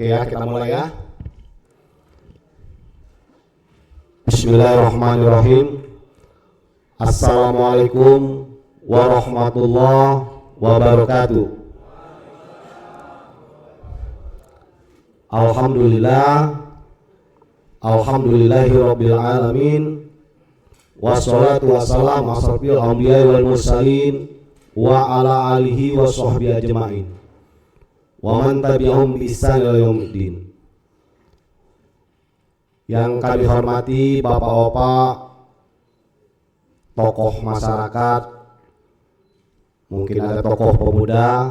Oke ya, kita mulai ya. Bismillahirrahmanirrahim. Assalamualaikum warahmatullahi wabarakatuh. Alhamdulillahirabbil alamin. Wassalatu wassalamu ala asyrofil anbiya'i wal mursalin wa ala alihi wa sahbihi ajma'in. Wa man tabi'ahum bi ihsan ila yaumiddin. Yang kami hormati Bapak-bapak, tokoh masyarakat, mungkin ada tokoh pemuda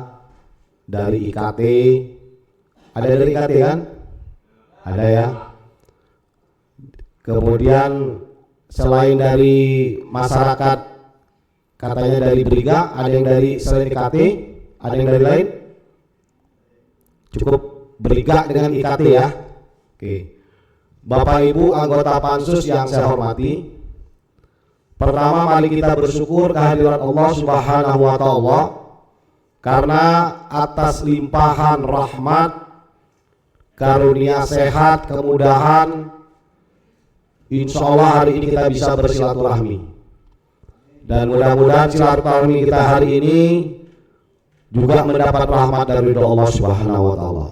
dari IKT. Ada dari IKT kan? Ada ya. Kemudian selain dari masyarakat, katanya dari Briga, ada yang dari selain IKT, ada yang dari lain? Cukup Briga dengan IKT ya. Oke. Bapak Ibu anggota Pansus yang saya hormati, pertama mari kita bersyukur kehadirat Allah Subhanahu wa taala karena atas limpahan rahmat, karunia sehat, kemudahan, insya Allah hari ini kita bisa bersilaturahmi. Dan mudah-mudahan silaturahmi kita hari ini juga mendapat rahmat dari Allah Subhanahu wa taala.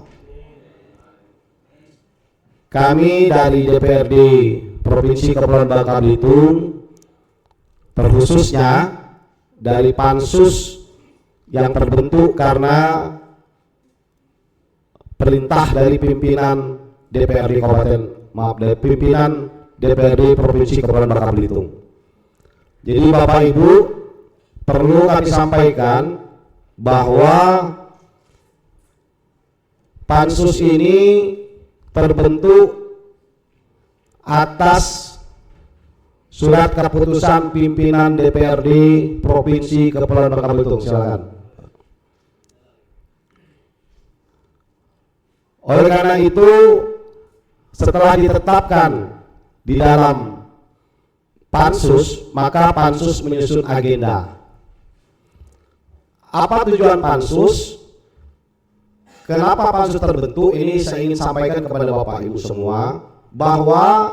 Kami dari DPRD Provinsi Kepulauan Bangka Belitung, terkhususnya dari Pansus yang terbentuk karena perintah dari pimpinan DPRD pimpinan DPRD Provinsi Kepulauan Bangka Belitung. Jadi Bapak Ibu, perlu kami sampaikan bahwa Pansus ini terbentuk atas surat keputusan pimpinan DPRD Provinsi Kepulauan Bangka Belitung. Silakan. Oleh karena itu, setelah ditetapkan di dalam Pansus, maka Pansus menyusun agenda. Apa tujuan Pansus? Kenapa Pansus terbentuk? Ini saya ingin sampaikan kepada Bapak Ibu semua bahwa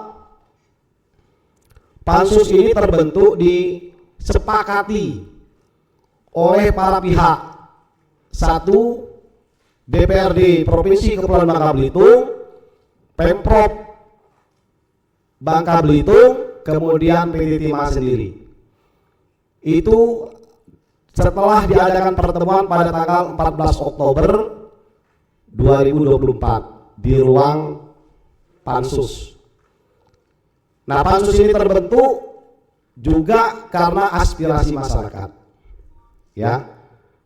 Pansus ini terbentuk disepakati oleh para pihak. Satu, DPRD Provinsi Kepulauan Bangka Belitung, Pemprov Bangka Belitung, kemudian PT Timah sendiri. Itu setelah diadakan pertemuan pada tanggal 14 Oktober 2024 di ruang Pansus. Nah, Pansus ini terbentuk juga karena aspirasi masyarakat. Ya.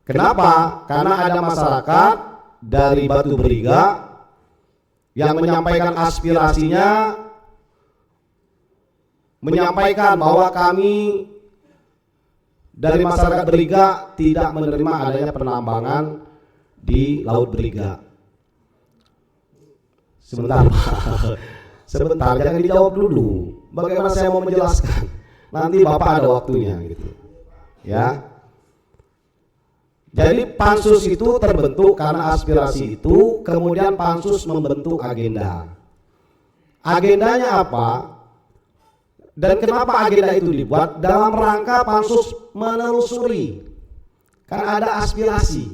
Kenapa? Karena ada masyarakat dari Batu Beriga yang menyampaikan aspirasinya, menyampaikan bahwa kami dari masyarakat Beriga tidak menerima adanya penambangan di Laut Beriga. Sebentar, jangan dijawab dulu. Bagaimana saya mau menjelaskan? Nanti Bapak ada waktunya gitu. Ya. Jadi Pansus itu terbentuk karena aspirasi itu, kemudian Pansus membentuk agenda. Agendanya apa? Dan kenapa agenda itu dibuat? Dalam rangka Pansus menelusuri. Kan ada aspirasi.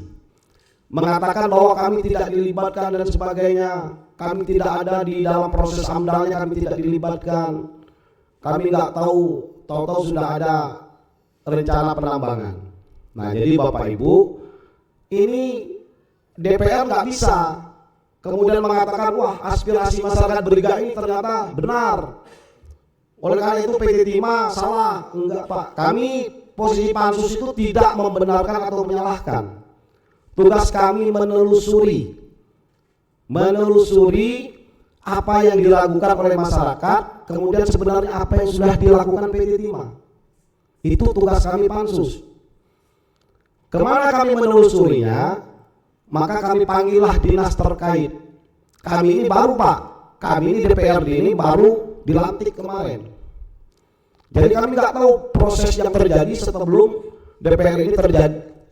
Mengatakan bahwa kami tidak dilibatkan dan sebagainya. Kami tidak ada di dalam proses AMDAL-nya, kami tidak dilibatkan. Kami nggak tahu sudah ada rencana penambangan. Nah, jadi Bapak Ibu, ini DPR nggak bisa kemudian mengatakan, wah aspirasi masyarakat Beriga ini ternyata benar. Oleh karena itu PT Timah salah. Enggak Pak, kami posisi Pansus itu tidak membenarkan atau menyalahkan. Tugas kami menelusuri apa yang dilakukan oleh masyarakat, kemudian sebenarnya apa yang sudah dilakukan PT Timah. Itu tugas kami Pansus. Kemana kami menelusurinya, maka kami panggillah dinas terkait. Kami ini baru Pak, kami ini DPRD ini baru dilantik kemarin. Jadi kami nggak tahu proses yang terjadi sebelum DPR ini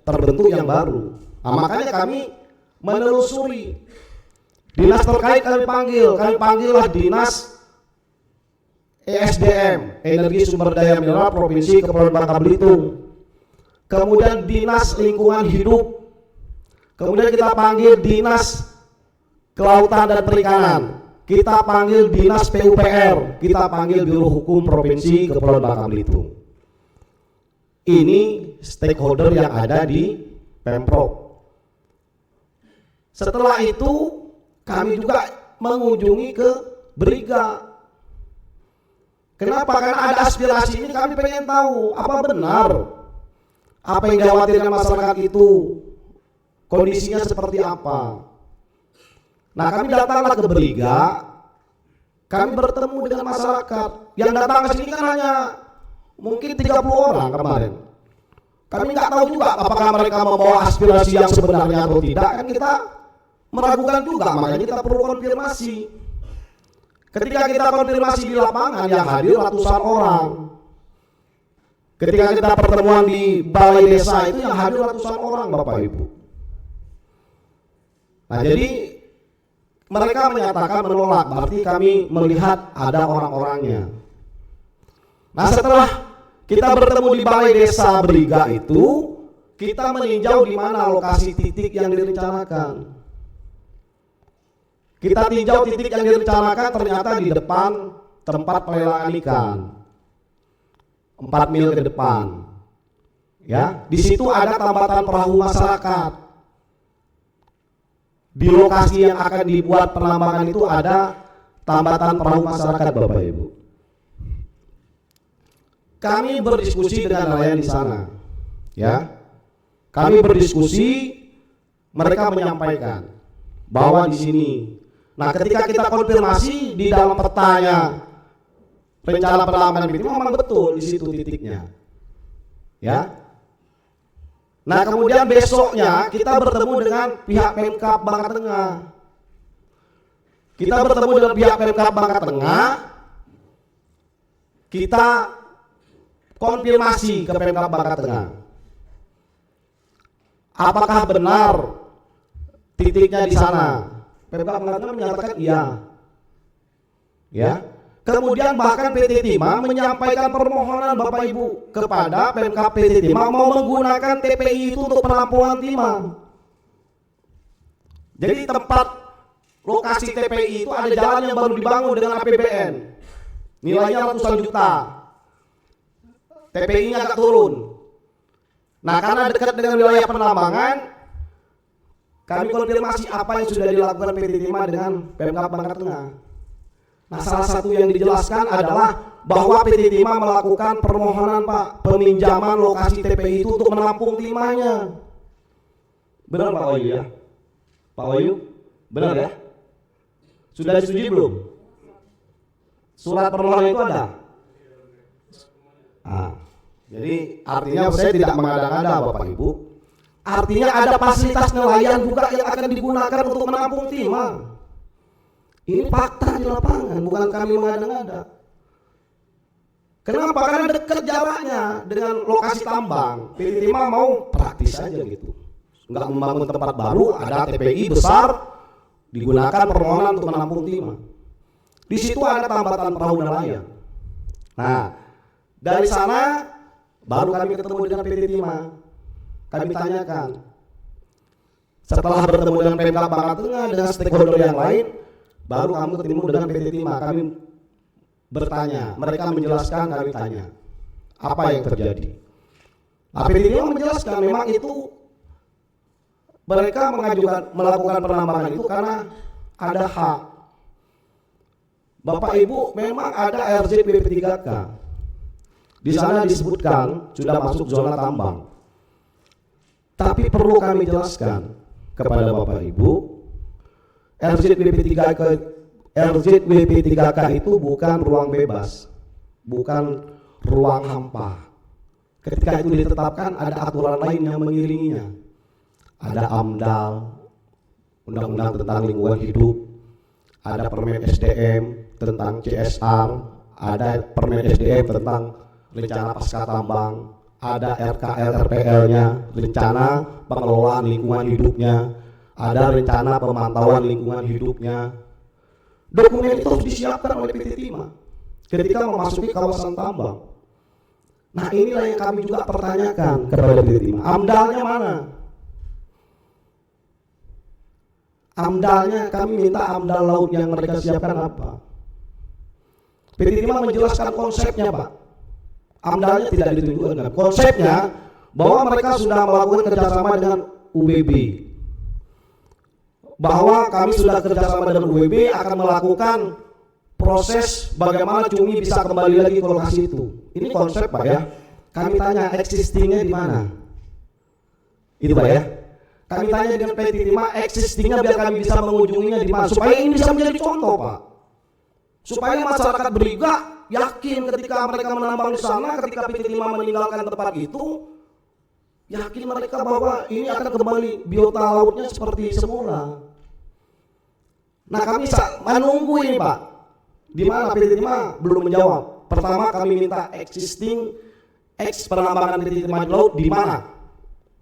terbentuk yang baru. Nah, makanya kami menelusuri. Di Dinas terkait kami panggillah Dinas ESDM, Energi Sumber Daya Mineral Provinsi Kepulauan Bangka Belitung. Kemudian Dinas Lingkungan Hidup. Kemudian kita panggil Dinas Kelautan dan Perikanan. Kita panggil Dinas PUPR, kita panggil Biro Hukum Provinsi Kepulauan Bangka Belitung. Ini stakeholder yang ada di Pemprov. Setelah itu kami juga mengunjungi ke Briga. Kenapa? Karena ada aspirasi ini, kami pengen tahu apa benar apa yang dikhawatirkan masyarakat itu, kondisinya seperti apa. Nah, kami datanglah ke Briga, kami bertemu dengan masyarakat. Yang datang ke sini kan hanya mungkin 30 orang kemarin. Kami nggak tahu juga apakah mereka membawa aspirasi yang sebenarnya atau tidak. Kan kita meragukan juga, makanya kita perlu konfirmasi. Ketika kita konfirmasi di lapangan, yang hadir ratusan orang. Ketika kita pertemuan di balai desa itu yang hadir ratusan orang, Bapak Ibu. Nah, jadi mereka menyatakan menolak, berarti kami melihat ada orang-orangnya. Nah, setelah kita bertemu di balai desa Briga itu, kita meninjau di mana lokasi titik yang direncanakan. Kita tinjau titik yang direncanakan, ternyata di depan tempat pelelangan ikan, 4 mil ke depan. Ya, di situ ada tambatan perahu masyarakat. Di lokasi yang akan dibuat penambangan itu ada tambatan perahu masyarakat, Bapak Ibu. Kami berdiskusi dengan nelayan di sana, ya. Kami berdiskusi, mereka menyampaikan bahwa di sini. Nah, ketika kita konfirmasi di dalam petanya rencana penambangan itu memang betul di situ titiknya, ya. Nah, kemudian besoknya kita bertemu dengan pihak Pemkab Bangka Tengah. Kita bertemu dengan pihak Pemkab Bangka Tengah. Kita konfirmasi ke Pemkab Bangka Tengah. Apakah benar titiknya di sana? Pemkab Bangka Tengah menyatakan iya. Ya. Kemudian bahkan PT Timah menyampaikan permohonan Bapak Ibu kepada Pemkab PT Timah mau menggunakan TPI itu untuk penampungan timah. Jadi tempat lokasi TPI itu ada jalan yang baru dibangun dengan APBN. Nilainya ratusan juta. TPI-nya agak turun. Nah, karena dekat dengan wilayah penambangan, kami konfirmasi apa yang sudah dilakukan PT Timah dengan Pemkab Bangka Tengah. Nah, salah satu yang dijelaskan adalah bahwa PT Timah melakukan permohonan Pak peminjaman lokasi TPI itu untuk menampung timahnya. Benar Pak Wahyu ya? Pak Wahyu? Benar ya? Sudah disetujui belum? Surat permohonan itu ada? Nah, jadi artinya saya tidak mengada-ngada Bapak Ibu. Artinya ada fasilitas nelayan juga yang akan digunakan untuk menampung timah. Ini fakta di lapangan, bukan kami mengada-ngada. Kenapa? Karena dekat jaraknya dengan lokasi tambang. PT Timah mau praktis saja gitu. Enggak membangun tempat baru, ada TPI besar, digunakan permohonan untuk menampung timah. Di situ ada tambatan perahu nelayan. Nah, dari sana baru kami ketemu dengan PT Timah. Kami tanyakan. Setelah bertemu dengan Pemkab Bangka Tengah dengan stakeholder yang lain, baru kamu ketemu dengan PT Timah. Kami bertanya, mereka menjelaskan, kami tanya apa yang terjadi. Nah, PT Timah menjelaskan memang itu mereka melakukan penambangan itu karena ada hak. Bapak Ibu, memang ada RZWP 3K. Di sana disebutkan sudah masuk zona tambang. Tapi perlu kami jelaskan kepada Bapak Ibu, RZWP 3K itu bukan ruang bebas, bukan ruang hampa. Ketika itu ditetapkan ada aturan lain yang mengiringinya. Ada AMDAL, Undang-Undang tentang Lingkungan Hidup, ada Permen SDM tentang CSR, ada Permen SDM tentang rencana pasca tambang, ada RKL RPL-nya, rencana pengelolaan lingkungan hidupnya, ada rencana pemantauan lingkungan hidupnya. Dokumen itu harus disiapkan oleh PT Timah ketika memasuki kawasan tambang. Nah inilah yang kami juga pertanyakan kepada PT Timah, AMDALnya mana? AMDALnya, kami minta AMDAL laut yang mereka siapkan apa? PT Timah menjelaskan konsepnya Pak, AMDALnya tidak ditunjukkan. Konsepnya bahwa mereka sudah melakukan kerjasama dengan UBB, bahwa kami sudah kerjasama dengan UBB akan melakukan proses bagaimana cumi bisa kembali lagi ke lokasi itu. Ini konsep Pak ya. Kami tanya existingnya di mana? Itu Pak ya. Kami tanya dengan PT Timah existingnya biar kami bisa mengunjunginya di mana, supaya ini bisa menjadi contoh Pak. Supaya masyarakat Beriga yakin ketika mereka menambang di sana, ketika PT Timah meninggalkan tempat itu, yakin mereka bahwa ini akan kembali biota lautnya seperti semula. Nah kami menunggu ini Pak. Di mana PT Timah belum menjawab. Pertama kami minta existing penambangan PT Timah di laut di mana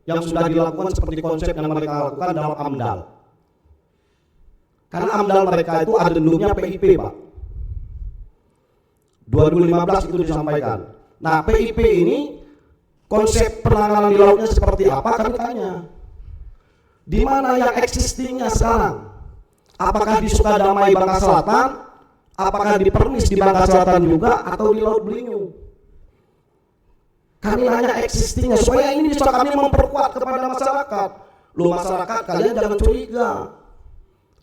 yang sudah dilakukan seperti konsep yang mereka lakukan dalam AMDAL. Karena AMDAL mereka itu adendumnya PIP Pak. 2015 itu disampaikan. Nah PIP ini konsep penanganan di lautnya seperti apa kami tanya. Di mana yang existingnya sekarang? Apakah di Sukadamai Bangka Selatan? Apakah di Permis di Bangka Selatan juga atau di Laut Belitung? Kami nanya existingnya supaya ini bisa kami memperkuat kepada masyarakat. Loh masyarakat kalian jangan curiga.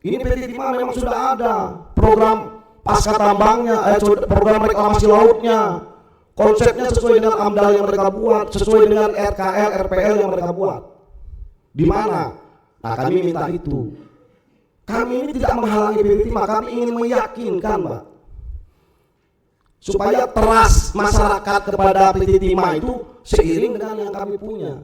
Ini PT Timah memang sudah ada program pasca tambangnya, program reklamasi lautnya. Konsepnya sesuai dengan AMDAL yang mereka buat, sesuai dengan RKL, RPL yang mereka buat. Di mana? Nah kami minta itu. Kami ini tidak menghalangi PT Timah, kami ingin meyakinkan Pak, supaya trust masyarakat kepada PT Timah itu seiring dengan yang kami punya.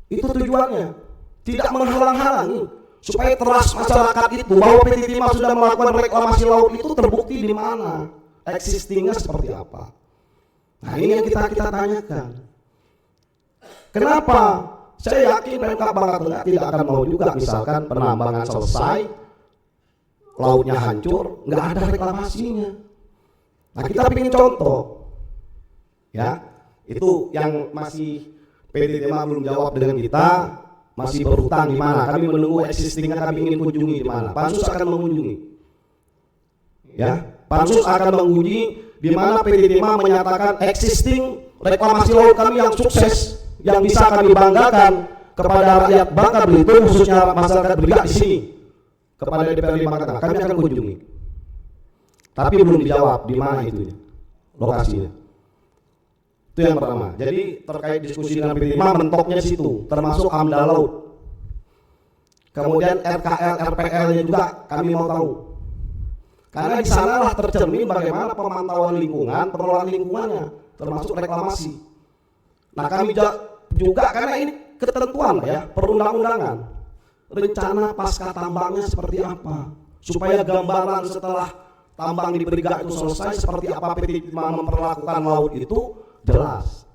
Itu tujuannya, tidak menghalang-halangi, supaya trust masyarakat itu bahwa PT Timah sudah melakukan reklamasi laut itu terbukti di mana, existingnya seperti apa. Nah ini yang kita tanyakan. Kenapa? Saya yakin Pemkab Bangka Tengah tidak akan mau juga misalkan penambangan selesai, lautnya hancur, nggak ada reklamasinya. Nah kita ingin contoh, ya itu yang masih PT Timah belum jawab dengan kita, masih berhutang di mana? Kami menunggu existingnya, kami ingin kunjungi di mana? Pansus akan mengunjungi, ya Pansus akan menguji di mana PT Timah menyatakan existing reklamasi laut kami yang sukses, yang bisa kami banggakan kepada rakyat Bangka Belitung, khususnya masyarakat Beriga di sini, kepada DPRD Bangka Tengah, kami akan kunjungi. Tapi belum dijawab di mana itu lokasinya. Itu yang pertama. Jadi terkait diskusi dengan PT Timah mentoknya situ, termasuk AMDAL laut. Kemudian RKL, RPL-nya juga kami mau tahu. Karena di sanalah tercermin bagaimana pemantauan lingkungan, pengelolaan lingkungannya, termasuk reklamasi. Nah kami juga karena ini ketentuan ya perundang-undangan, rencana pasca tambangnya seperti apa, supaya gambaran setelah tambang di Beriga itu selesai seperti apa PT Timah memperlakukan laut itu jelas.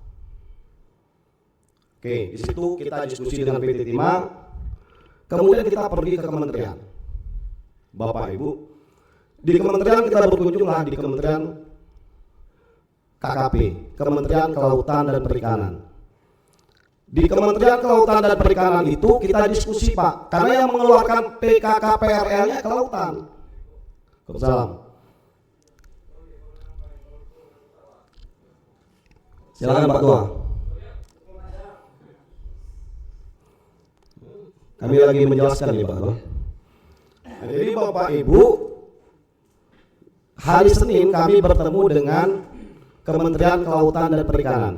Oke, di situ kita diskusi dengan PT Timah, kemudian kita pergi ke kementerian. Bapak Ibu, di kementerian kita berkunjunglah di Kementerian KKP, Kementerian Kelautan dan Perikanan. Di Kementerian Kelautan dan Perikanan itu kita diskusi Pak, karena yang mengeluarkan PKKPRL-nya Kelautan. Salam. Silakan Pak Tua. Kami lagi menjelaskan nih Pak Tua. Nah, jadi Bapak Ibu, hari Senin kami bertemu dengan Kementerian Kelautan dan Perikanan.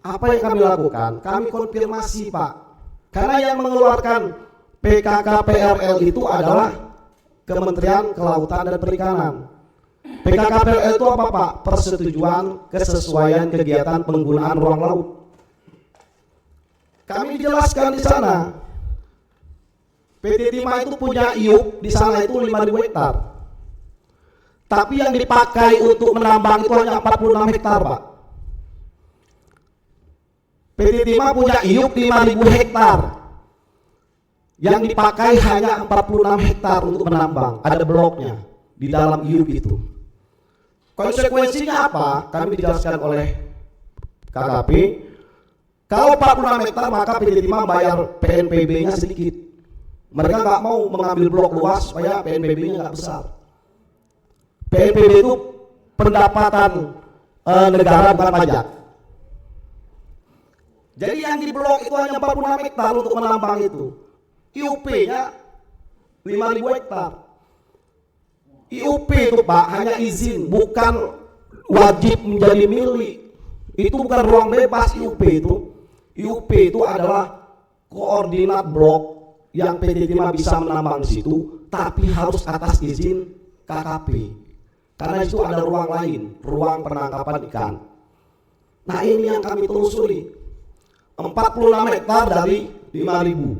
Apa yang kami lakukan? Kami konfirmasi Pak, karena yang mengeluarkan PKKPRL itu adalah Kementerian Kelautan dan Perikanan. PKKPRL itu apa Pak? Persetujuan kesesuaian kegiatan penggunaan ruang laut. Kami dijelaskan di sana, PT Timah itu punya IUP di sana itu 5.000 hektar. Tapi yang dipakai untuk menambang itu hanya 46 hektar Pak. PT Timah punya IUP 5.000 hektar. yang dipakai hanya 46 hektar untuk menambang, ada bloknya di dalam IUP itu. Konsekuensinya apa? Kami dijelaskan oleh KKP, kalau 46 hektar maka PT Timah bayar PNPB-nya sedikit. Mereka nggak mau mengambil blok luas supaya PNPB-nya nggak besar. PNPB itu pendapatan negara bukan pajak. Jadi yang di blok itu hanya 46 hektar untuk menambang itu. IUP-nya 5.000 hektar. IUP itu Pak hanya izin, bukan wajib menjadi milik. Itu bukan ruang bebas IUP itu. IUP itu adalah koordinat blok yang PT Timah bisa menambang di situ, tapi harus atas izin KKP. Karena itu ada ruang lain, ruang penangkapan ikan. Nah ini yang kami telusuri. 46 hektar dari 5.000.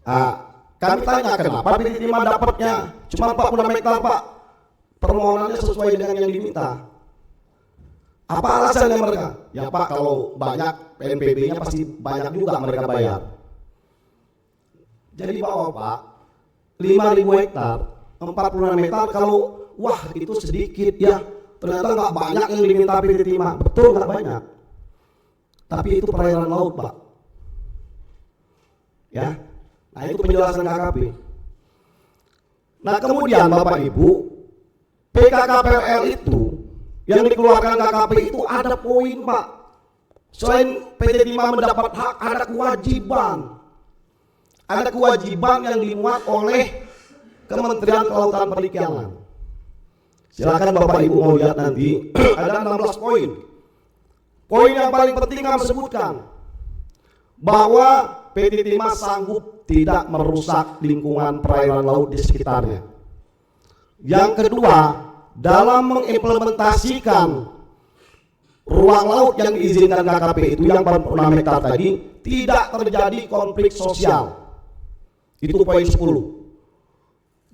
Nah, kami tanya kenapa PT Timah dapatnya cuma 46 hektar Pak? Permohonannya sesuai dengan yang diminta. Apa alasannya mereka? Ya Pak, kalau banyak PNPB-nya pasti banyak juga mereka bayar. Jadi Pak, 5.000 hektar, 46 hektar kalau wah itu sedikit ya, ternyata nggak banyak yang diminta PT Timah. Betul nggak banyak. Tapi itu perairan laut Pak. Ya, nah itu penjelasan KKP. Nah kemudian Bapak Ibu, PKKPL itu yang dikeluarkan KKP itu ada poin Pak. Selain PT Timah mendapat hak, ada kewajiban. Ada kewajiban yang dimuat oleh Kementerian Kelautan Perikanan. Silakan Bapak Ibu mau lihat nanti, ada 16 poin. Poin yang paling penting kami sebutkan bahwa PT Timah sanggup tidak merusak lingkungan perairan laut di sekitarnya. Yang kedua, dalam mengimplementasikan ruang laut yang diizinkan KKP itu yang 46 hektar tadi, tidak terjadi konflik sosial. Itu poin 10.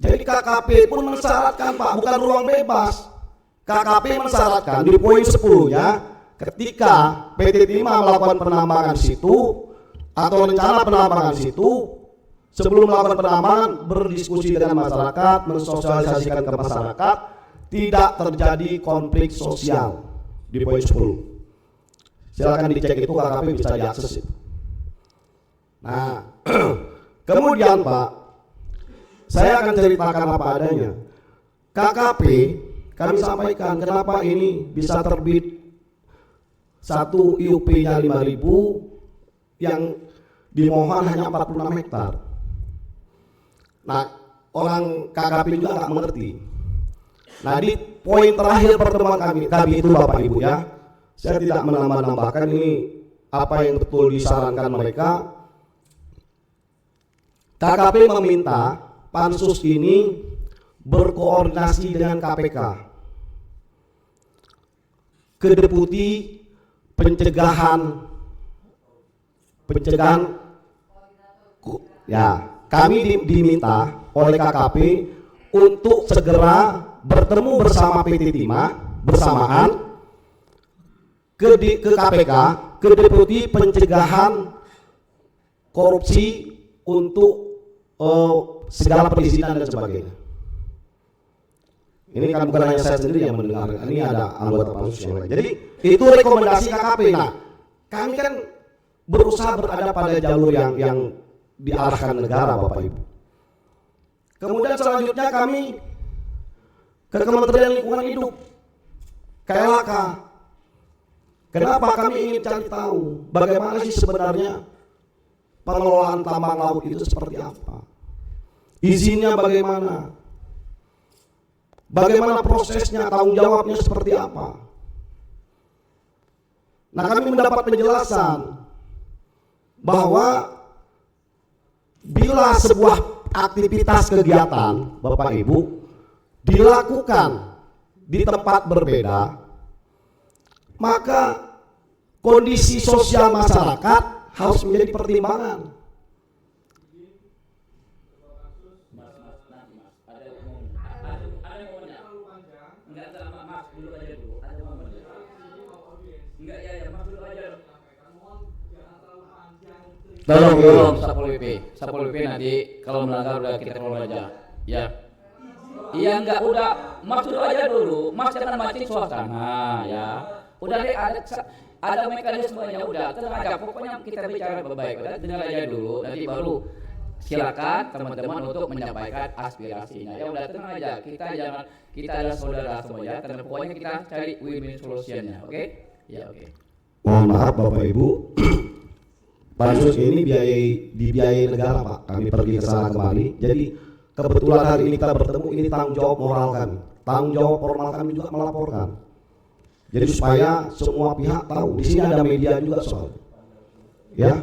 Jadi KKP pun mensyaratkan Pak, bukan ruang bebas. KKP mensyaratkan di poin 10 ya, ketika PT Timah melakukan penambangan situ atau rencana penambangan situ, sebelum melakukan penambangan berdiskusi dengan masyarakat, mensosialisasikan ke masyarakat, tidak terjadi konflik sosial di poin 10. Silakan dicek itu, KKP bisa diakses itu. Nah, kemudian Pak, saya akan ceritakan apa adanya. KKP kami sampaikan kenapa ini bisa terbit satu IUP-nya 5.000 yang dimohon hanya 46 hektar. Nah, orang KKP juga nggak mengerti. Nah, di poin terakhir pertemuan kami itu Bapak Ibu ya, saya tidak menambah-nambahkan ini apa yang betul disarankan mereka. KKP meminta pansus ini berkoordinasi dengan KPK, ke Deputi pencegahan ya, kami diminta oleh KKP untuk segera bertemu bersama PT Timah bersamaan ke KPK, ke Deputi pencegahan korupsi untuk segala perizinan dan sebagainya. Ini kan bukan hanya saya sendiri yang mendengar, ini ada anggota pansus yang lain. Jadi itu rekomendasi KKP. Nah, kami kan berusaha berada pada jalur yang diarahkan negara Bapak Ibu. Kemudian selanjutnya kami ke Kementerian Lingkungan Hidup, KLHK. Kenapa kami ingin cari tahu bagaimana sih sebenarnya pengelolaan tambang laut itu seperti apa? Izinnya bagaimana? Bagaimana prosesnya, tanggung jawabnya seperti apa? Nah, kami mendapat penjelasan bahwa bila sebuah aktivitas kegiatan Bapak Ibu dilakukan di tempat berbeda, maka kondisi sosial masyarakat harus menjadi pertimbangan. Tolong Satpol PP. Satpol PP nanti kalau melanggar udah kita keluar aja. Ya. Iya enggak udah Mas dulu aja dulu. Mas jangan mancing suasana ya. Udah deh ada mekanismenya udah tenang aja. Pokoknya kita bicara baik-baik. Udah dengar aja dulu nanti baru silakan teman-teman untuk menyampaikan aspirasinya. Ya udah tenang aja. Kita adalah saudara semuanya. Dan pokoknya kita cari win-win solutionnya. Oke? Ya oke. Mohon maaf Bapak Ibu. Pansus ini dibiayai negara Pak. Kami pergi ke sana kembali. Jadi kebetulan hari ini kita bertemu, ini tanggung jawab moral kami. Tanggung jawab formal kami juga melaporkan. Jadi supaya semua pihak tahu. Di sini ada media juga soal. Ya.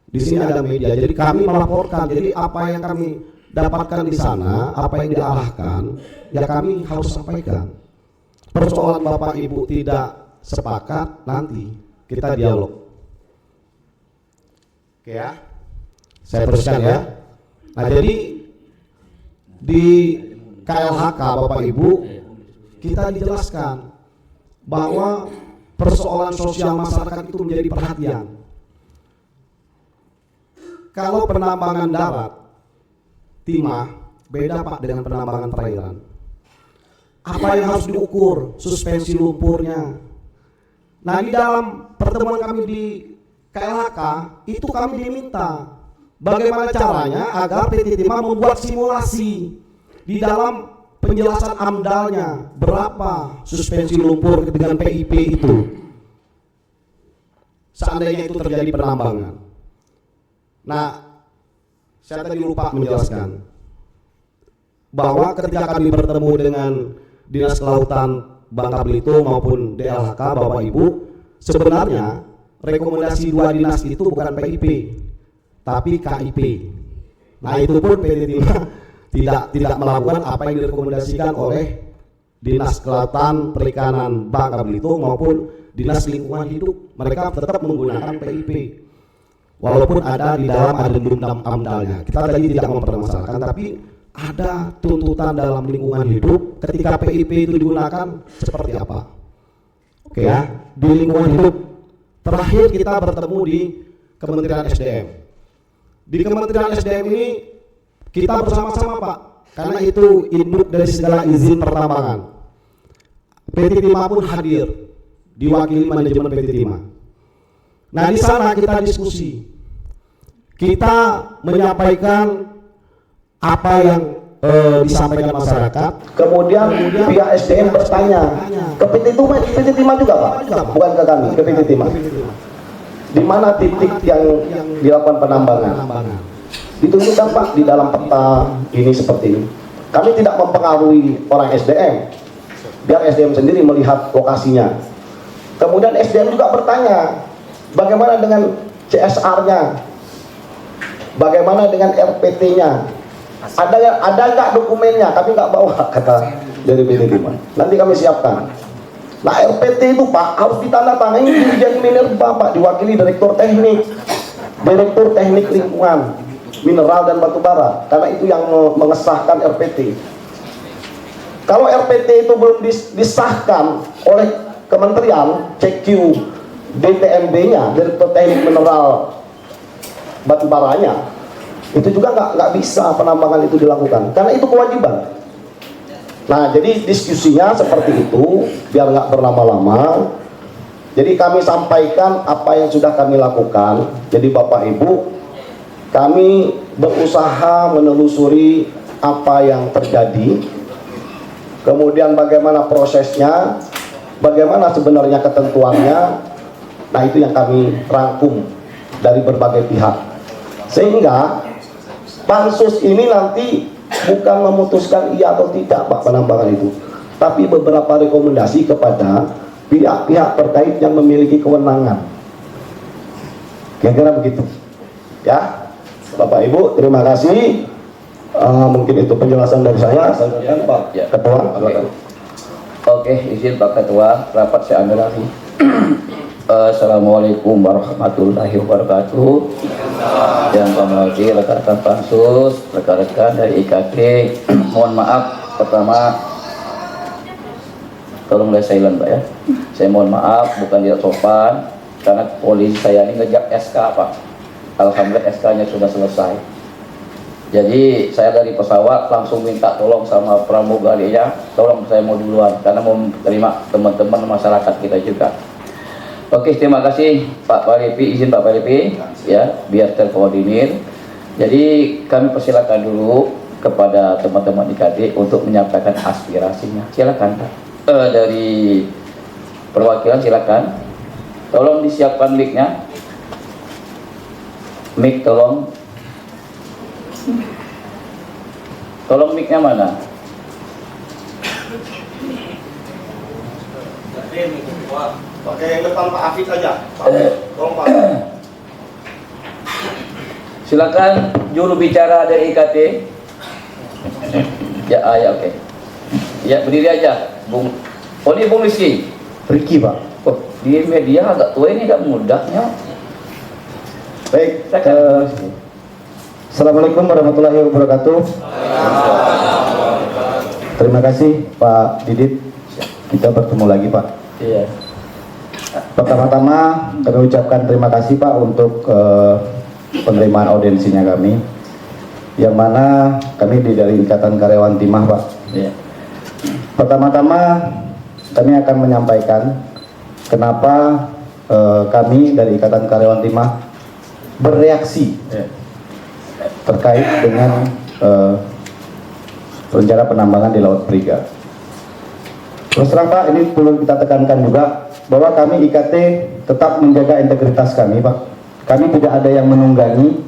Di sini ada media. Jadi kami melaporkan. Jadi apa yang kami dapatkan di sana, apa yang diarahkan, ya kami harus sampaikan. Persoalan Bapak Ibu tidak sepakat, nanti kita dialog. Oke ya. Saya teruskan ya. Nah, jadi di KLHK Bapak Ibu kita dijelaskan bahwa persoalan sosial masyarakat itu menjadi perhatian. Kalau penambangan darat timah beda Pak dengan penambangan perairan. Apa yang harus diukur? Suspensi lumpurnya. Nah, di dalam pertemuan kami di KLHK itu kami diminta bagaimana caranya agar PT Timah membuat simulasi di dalam penjelasan AMDALnya berapa suspensi lumpur dengan PIP itu seandainya itu terjadi penambangan. Nah, saya tadi lupa menjelaskan bahwa ketika kami bertemu dengan Dinas Kelautan Bangka Belitung maupun DLHK Bapak Ibu, sebenarnya rekomendasi dua dinas itu bukan PIP tapi KIP. Nah, itu pun PT Timah tidak melakukan apa yang direkomendasikan oleh Dinas Kelautan Perikanan Bangka Belitung maupun Dinas Lingkungan Hidup. Mereka tetap menggunakan PIP walaupun ada di dalam adendum AMDALnya. Kita tadi tidak mempermasalahkan, tapi ada tuntutan dalam lingkungan hidup ketika PIP itu digunakan seperti apa. Oke ya, di lingkungan hidup terakhir kita bertemu di Kementerian SDM. Di Kementerian SDM ini kita bersama-sama Pak, karena itu induk dari segala izin pertambangan. PT Timah pun hadir, diwakili manajemen PT Timah. Nah, di sana kita diskusi, kita menyampaikan apa yang disampaikan masyarakat. Kemudian pihak SDM bertanya ke PT Timah juga Pak, bukan ke kami, ke PT Timah. Di mana titik yang dilakukan penambangan? Ditunjukkan Pak di dalam peta ini seperti ini. Kami tidak mempengaruhi orang SDM, biar SDM sendiri melihat lokasinya. Kemudian SDM juga bertanya, bagaimana dengan CSR-nya, bagaimana dengan RPT-nya, ada nggak dokumennya? Kami nggak bawa, kata dari PT Timah. Nanti kami siapkan. Nah, RPT itu Pak harus ditandatangani Dirjen Minerba Pak, diwakili Direktur Teknik Lingkungan Mineral dan Batubara, karena itu yang mengesahkan RPT. Kalau RPT itu belum disahkan oleh Kementerian, CQ DTMB-nya, Direktur Teknik Mineral Batubaranya, itu juga nggak bisa penambangan itu dilakukan, karena itu kewajiban. Nah, jadi diskusinya seperti itu, biar nggak berlama-lama. Jadi kami sampaikan apa yang sudah kami lakukan. Jadi Bapak Ibu, kami berusaha menelusuri apa yang terjadi, kemudian bagaimana prosesnya, bagaimana sebenarnya ketentuannya. Nah, itu yang kami rangkum dari berbagai pihak, sehingga pansus ini nanti bukan memutuskan iya atau tidak Pak penambangan itu, tapi beberapa rekomendasi kepada pihak-pihak terkait yang memiliki kewenangan. Kira-kira begitu ya Bapak Ibu, terima kasih. Mungkin itu penjelasan dari saya. Saya Pak Ketua. Oke, izin Pak Ketua, rapat saya ambil lagi. Assalamualaikum warahmatullahi wabarakatuh. Yang kami hormati rekan-rekan pansus, rekan-rekan dari IKT, mohon maaf pertama, tolong silent Pak ya. Saya mohon maaf, bukan tidak sopan, karena polisi saya ini ngejak SK Pak. alhamdulillah SK-nya sudah selesai. Jadi saya dari pesawat langsung minta tolong sama pramugarinya, tolong saya mau duluan karena mau menerima teman-teman masyarakat kita juga. Oke, terima kasih Pak Palipi, izin Pak Palipi ya, biar terkoordinir. Jadi kami persilakan dulu kepada teman-teman IKT untuk menyampaikan aspirasinya. Silakan Pak. Dari perwakilan silakan. Tolong disiapkan mic-nya. Mic tolong. Tolong mic-nya mana? Pakai yang depan Pak Afid aja. Tolong Pak. Silakan juru bicara dari IKT. Ya, ya oke. Ya berdiri aja, Bung. Oh ini Bung Rizky. Ricky Pak. Oh di media agak tua ini agak mudahnya. Baik. Silakan. Assalamualaikum warahmatullahi wabarakatuh. Terima kasih Pak Didit. Kita bertemu lagi Pak. Iya. Pertama-tama kami ucapkan terima kasih Pak untuk penerimaan audiensinya kami, yang mana kami dari Ikatan Karyawan Timah Pak. Iya. Pertama-tama kami akan menyampaikan kenapa kami dari Ikatan Karyawan Timah bereaksi terkait dengan rencana penambangan di Laut Periga. Terus terang Pak, ini perlu kita tekankan juga bahwa kami IKT tetap menjaga integritas kami Pak. Kami tidak ada yang menunggangi,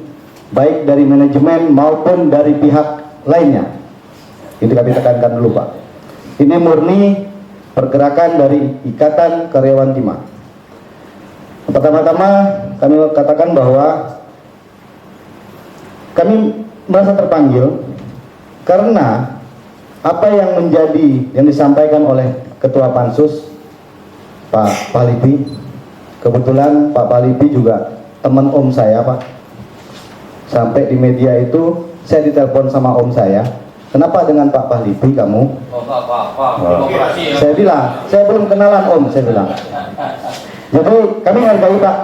baik dari manajemen maupun dari pihak lainnya. Itu kami tekankan dulu Pak. Ini murni pergerakan dari Ikatan Karyawan Timah. Pertama-tama kami katakan bahwa kami merasa terpanggil karena apa yang disampaikan oleh Ketua Pansus Pak Palipi. Kebetulan Pak Palipi juga teman om saya Pak. Sampai di media itu saya ditelepon sama om saya, kenapa dengan Pak Palipi kamu? Saya bilang, saya belum kenalan om, saya bilang. Jadi kami hargai Pak,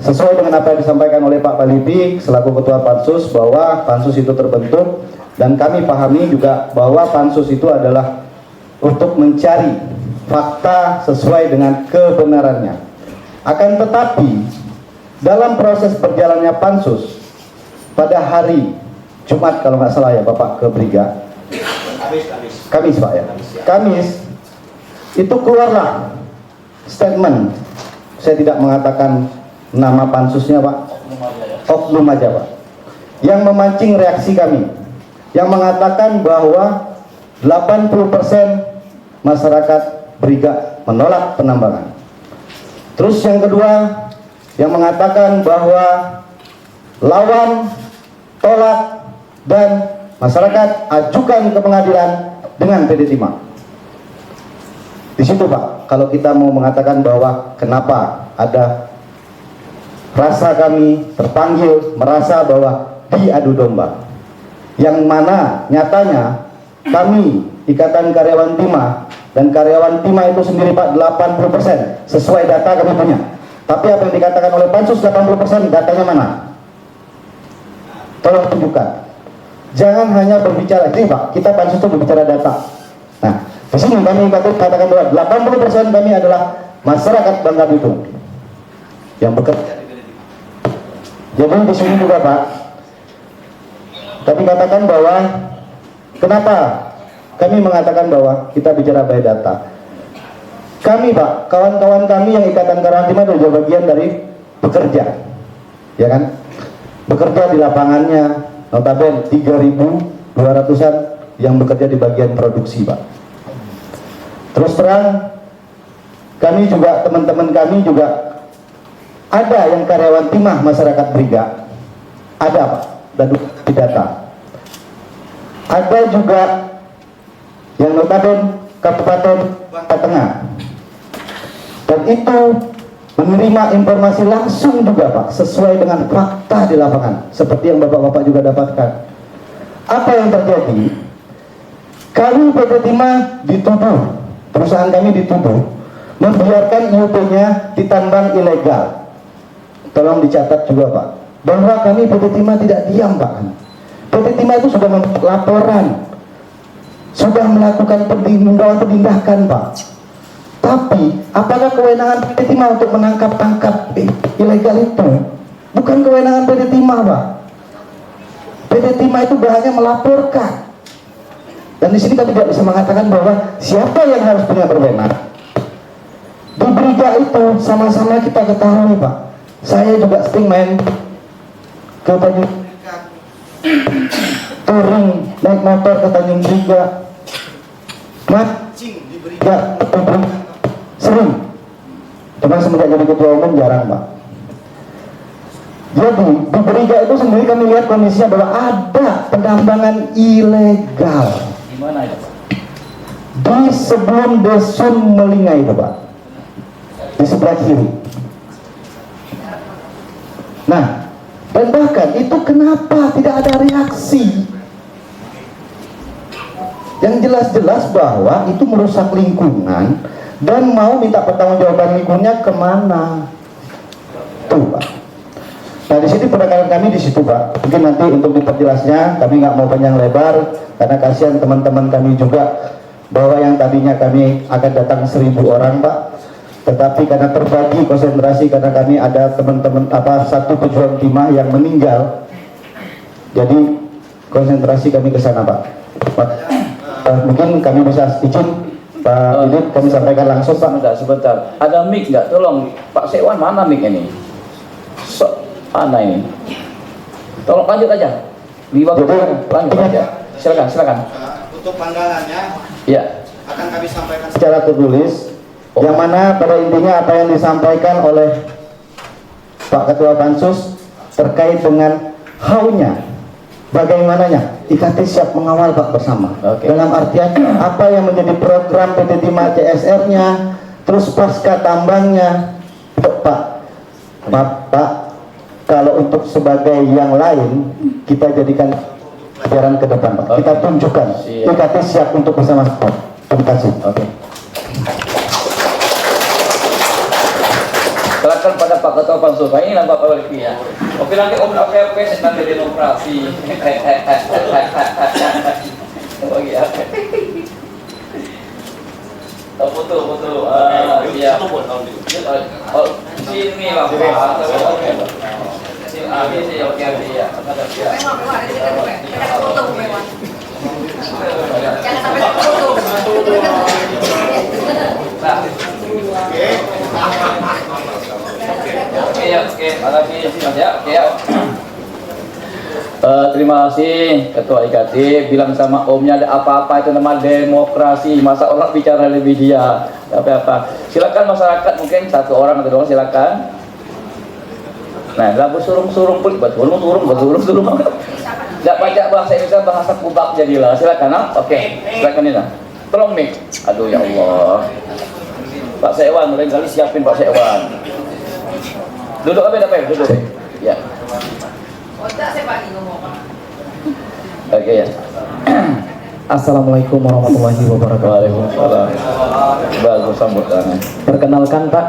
sesuai dengan apa yang disampaikan oleh Pak Palipi selaku Ketua Pansus, bahwa Pansus itu terbentuk, dan kami pahami juga bahwa Pansus itu adalah untuk mencari fakta sesuai dengan kebenarannya. Akan tetapi dalam proses berjalannya Pansus pada hari Jumat kalau nggak salah ya Bapak ke Briga, Kamis Pak ya, Kamis itu keluarlah statement, saya tidak mengatakan nama pansusnya Pak, oknum aja Pak, yang memancing reaksi kami, yang mengatakan bahwa 80% masyarakat Briga menolak penambangan. Terus yang kedua, yang mengatakan bahwa lawan, tolak, dan masyarakat ajukan ke pengadilan dengan PD Timah. Di situ Pak, kalau kita mau mengatakan bahwa kenapa ada rasa kami terpanggil merasa bahwa diadu domba, yang mana nyatanya kami Ikatan Karyawan Timah dan karyawan Timah itu sendiri Pak 80% sesuai data kami punya. Tapi apa yang dikatakan oleh Pansus 80% datanya mana? Tolong tunjukkan. Jangan hanya berbicara, ini Pak, kita Pansus itu berbicara data. Nah, di sini kami katakan bahwa 80% kami adalah masyarakat Bangka Belitung yang bekerja. Jadi di sini juga Pak, kami katakan bahwa kenapa kami mengatakan bahwa kita bicara by data. Kami Pak, kawan-kawan kami yang Ikatan Karyawan Timah itu juga bagian dari bekerja, ya kan? Bekerja di lapangannya, notabene 3.200-an yang bekerja di bagian produksi Pak. Terus terang, kami juga, teman-teman kami juga ada yang karyawan Timah masyarakat Briga, ada Pak, dan di data. Ada juga yang notabene Kabupaten Bangka Tengah, dan itu menerima informasi langsung juga Pak, sesuai dengan fakta di lapangan, seperti yang Bapak-Bapak juga dapatkan. Apa yang terjadi? Kami PT Timah dituduh, perusahaan kami dituduh membiarkan IUP-nya ditambang ilegal. Tolong dicatat juga Pak, bahwa kami PT Timah tidak diam, Pak. PT Timah itu sudah membuat laporan, sudah melakukan penindakan, Pak. Tapi apakah kewenangan PT Timah untuk menangkap ilegal itu? Bukan kewenangan PT Timah, Pak. PT Timah itu hanya melaporkan. Dan di sini kami tidak bisa mengatakan bahwa siapa yang harus punya berwenang. Di Briga itu sama-sama kita ketahui, Pak. Saya juga sering main ke Tanjung touring, naik motor ke Tanjung Briga, mancing di Briga, sering. Cuma semenjak jadi ketua umum jarang, Pak. Jadi di Briga itu sendiri kami lihat kondisinya bahwa ada penambangan ilegal. Di mana ya, Pak? Di sebelum Desun Melingai itu, Pak, di sebelah kiri. Nah, dan bahkan itu kenapa tidak ada reaksi? Yang jelas-jelas bahwa itu merusak lingkungan dan mau minta pertanggungjawaban lingkungannya kemana? Tuh, Pak. Nah, di sini penekanan kami di situ, Pak. Mungkin nanti untuk diperjelasnya kami nggak mau panjang lebar karena kasihan teman-teman kami juga bahwa yang tadinya kami akan datang 1.000 orang, Pak. Tetapi karena terbagi konsentrasi karena kami ada teman-teman satu pejuang timah yang meninggal, jadi konsentrasi kami ke sana, Pak. Mungkin kami bisa izin Pak Philip kami sampaikan langsung, Pak. Sebentar, ada mic nggak? Tolong Pak Sekwan, mana mic ini? Mana ini? Tolong lanjut aja. Lanjut aja. Silakan. Untuk pandangannya, ya, akan kami sampaikan secara tertulis. Yang mana pada intinya apa yang disampaikan oleh Pak Ketua Pansus terkait dengan how-nya, bagaimananya IKT siap mengawal, Pak, bersama. Dalam artian apa yang menjadi program PT Timah CSR-nya, terus pasca tambangnya, Pak. Kalau untuk sebagai yang lain kita jadikan pelajaran ke depan, Pak. Kita tunjukkan IKT siap untuk bersama-sama. Terima kasih. Silakan pada Pak Ketua Pansus. Ini lah Bapak Wali ya. Oke, nanti Om KPP nanti demokrasi. Oke. Betul. Iya. Oh, sini lah Pak. Sini sih oke ya. Jangan sampai foto. Terima kasih Ketua IKT. Bilang sama Omnya ada apa-apa itu nama demokrasi. Masa orang bicara lebih dia apa-apa. Silakan masyarakat, mungkin satu orang atau dua orang silakan. Nah, lagu surung-surung pun surung. Tidak baca bahasa Indonesia, bahasa kubak jadilah. Silakan, Oke. Silakan ini. Tolong mic. Aduh ya Allah. Pak Sekwan, lain kali siapin Pak Sekwan. Duduk duduk. Ya. Oke ya. Assalamualaikum warahmatullahi wabarakatuh. Waalaikumsalam. Bagus sambutannya. Perkenalkan Pak,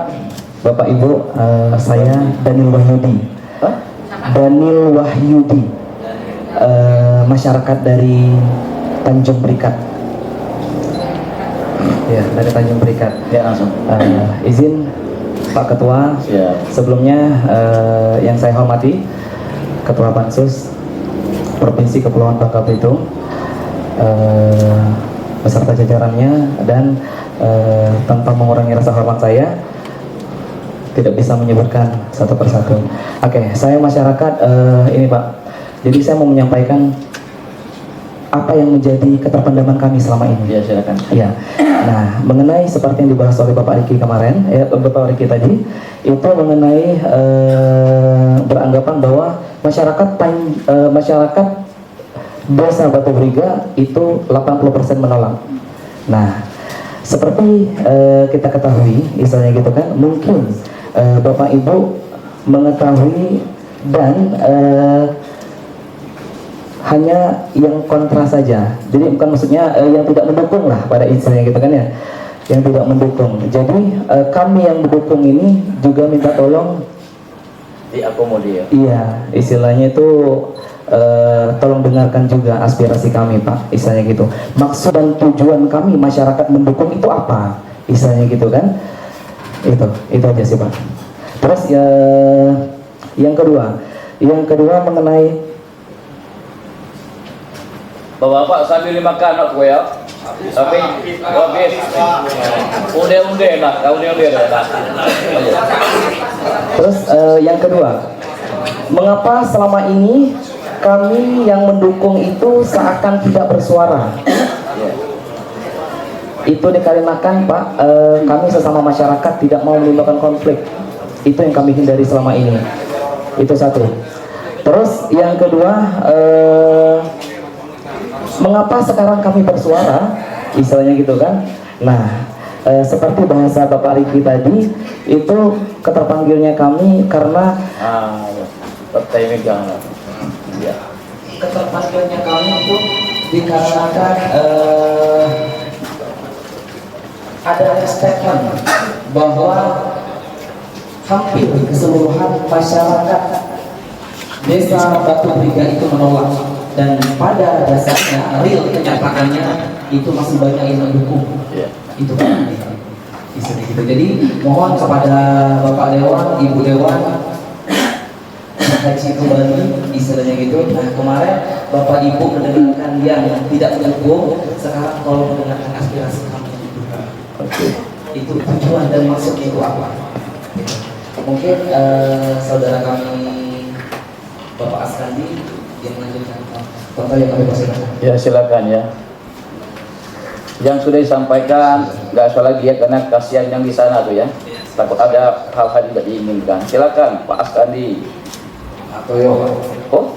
Bapak Ibu, saya Daniel Wahyudi. Daniel Wahyudi, masyarakat dari Tanjung Berikat. Ya, dari Tanjung Berikat. Ya, langsung. Izin Pak Ketua. Siap. Sebelumnya yang saya hormati Ketua Pansus Provinsi Kepulauan Bangka Belitung beserta jajarannya, dan tanpa mengurangi rasa hormat saya tidak bisa menyebutkan satu persatu. Oke, saya masyarakat ini Pak. Jadi saya mau menyampaikan apa yang menjadi keterpendaman kami selama ini. Ya, silakan. Ya. Nah, mengenai seperti yang dibahas oleh Bapak Riki kemarin, Bapak Riki tadi, itu mengenai beranggapan bahwa masyarakat Desa Batu Briga itu 80% menolak. Nah, seperti kita ketahui, misalnya gitu kan, mungkin Bapak Ibu mengetahui dan hanya yang kontra saja, jadi bukan maksudnya yang tidak mendukung lah pada istilahnya gitu kan ya, yang tidak mendukung. Jadi kami yang mendukung ini juga minta tolong diakomodir. Iya, istilahnya itu tolong dengarkan juga aspirasi kami Pak, istilahnya gitu. Maksud dan tujuan kami masyarakat mendukung itu apa, istilahnya gitu kan? Itu aja sih Pak. Terus yang kedua mengenai Bapak sambil dimakan aku ya. Tapi oke. Unde-unde lah, unde-unde lah. Terus yang kedua, mengapa selama ini kami yang mendukung itu seakan tidak bersuara? Itu dikarenakan Pak, kami sesama masyarakat tidak mau menimbulkan konflik. Itu yang kami hindari selama ini. Itu satu. Terus yang kedua, mengapa sekarang kami bersuara, istilahnya gitu kan? Nah, seperti bahasa Bapak Riki tadi, itu keterpanggilnya kami karena keterpanggilnya kami itu dikarenakan ada statement bahwa hampir keseluruhan masyarakat Desa Batu Briga itu menolak, dan pada dasarnya real kenyataannya itu masih banyak yang mendukung. Itu kan gitu. Jadi mohon kepada Bapak Dewan, Ibu Dewan Haji kembali istilahnya gitu. Nah kemarin Bapak Ibu mendengarkan yang tidak mendukung, sekarang tolong mendengarkan aspirasi kami. Itu tujuan dan maksudnya itu apa? Mungkin saudara kami Bapak Askandi yang melanjutkan contoh yang kami persilakan. Ya silakan ya. Yang sudah disampaikan nggak usah lagi ya, karena kasihan yang di sana tuh ya. Takut ada hal-hal tidak diinginkan. Silakan Pak Askandi. Atau yo. Oh?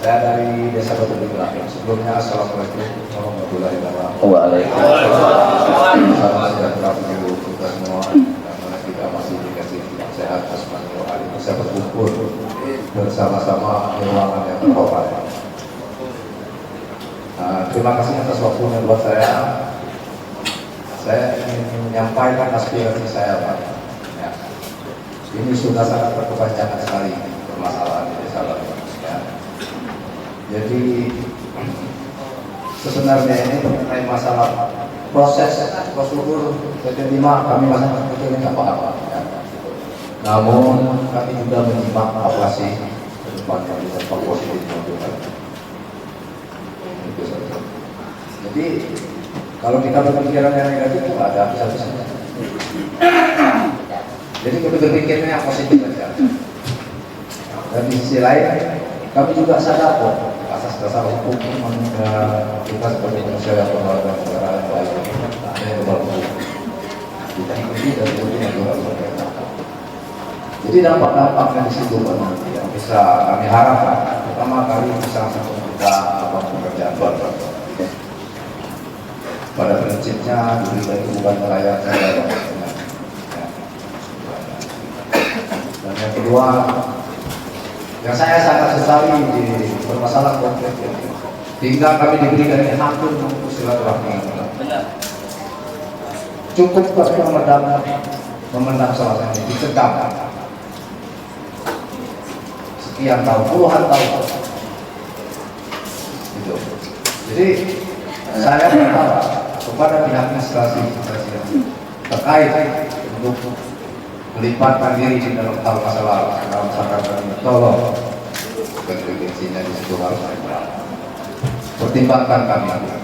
Saya dari Desa Batu Briga. Sebelumnya assalamualaikum warahmatullahi wabarakatuh. Waalaikumsalam. Salam sejahtera bagi kita semua. Karena kita masih dikasih sehat asmani rohani, bisa berkumpul bersama-sama di ruangan yang terhormat. Terima kasih atas waktunya buat saya. Saya ingin menyampaikan aspirasi saya, Pak. Ya. Ini sudah sangat berkepanjangan sekali permasalahan di Desa Batu. Ya. Jadi sebenarnya ini mengenai masalah proses prosedur PT 5 kami masih ini nggak apa-apa. Ya. Namun kami juga menyimak apa sih ke depan kami dampak positif juga. Itu saja. Jadi kalau kita berpikiran yang negatif itu ada habis-habisnya. Jadi kita berpikirnya yang positif saja. Dan di sisi lain kami juga sadar kok asas dasar hukum kita sebagai manusia yang berwarga negara yang baik ada yang berhukum kita ikuti dan ikuti aturan pemerintah. Jadi dampak-dampaknya di situ yang bisa kami harapkan. Pertama kali bisa membuka pekerjaan baru. Pada prinsipnya Briga itu bukan nelayan saja. Dan yang kedua, yang saya sangat sesali di permasalahan konflik hingga kami diberikan hampir untuk silaturahmi. Cukup kami memendam salah ini, dicegah sekian tahun, puluhan tahun. Gitu. Jadi saya berharap kepada pihak instansi terkait untuk melibatkan diri di dalam hal masalah masyarakat kami, tolong konsekuensinya di situ harus ada. Pertimbangkan kami.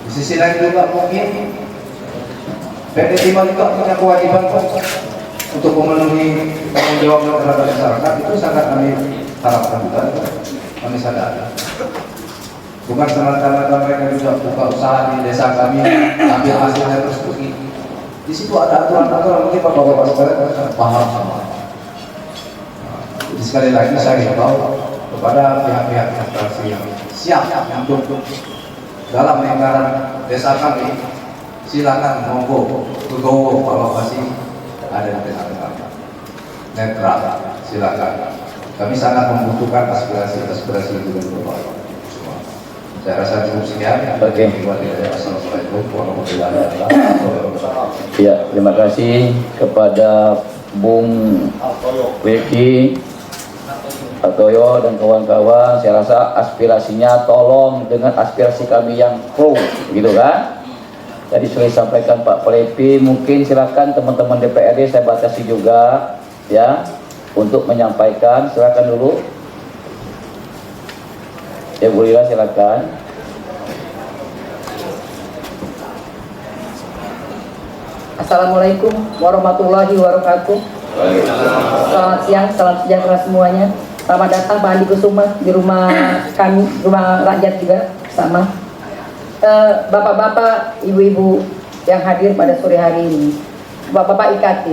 Di sisi lain juga mungkin PT 5 juga punya kewajiban untuk memenuhi tanggung jawab terhadap masyarakat. Itu sangat kami harapkan juga, kami sadar. Bukan semata-mata mereka juga buka usaha di desa kami, ambil hasilnya terus pergi. Di situ ada aturan-aturan, mungkin bapak-bapak sekalian paham sama. Jadi sekali lagi saya himbau kepada pihak-pihak instansi yang siap untuk dalam lingkaran desa kami, silakan monggo legowo kalau masih ada di desa kami. Netral, silakan. Kami sangat membutuhkan aspirasi itu dari bapak semua. Saya rasa cukup sekian. Oke. Assalamualaikum warahmatullahi wabarakatuh. Ya, terima kasih kepada Bung Weki, Pak Toyo dan kawan-kawan. Saya rasa aspirasinya tolong dengan aspirasi kami yang pro, gitu kan? Tadi sudah disampaikan Pak Plepi, mungkin silakan teman-teman DPRD saya batasi juga, ya, untuk menyampaikan. Silakan dulu. Ya, Bu Lila, silakan. Assalamualaikum warahmatullahi wabarakatuh. Selamat siang, salam sejahtera semuanya. Selamat datang Pak Andi Kusuma di rumah kami, rumah rakyat juga sama. Bapak-bapak, ibu-ibu yang hadir pada sore hari ini, bapak-bapak IKT,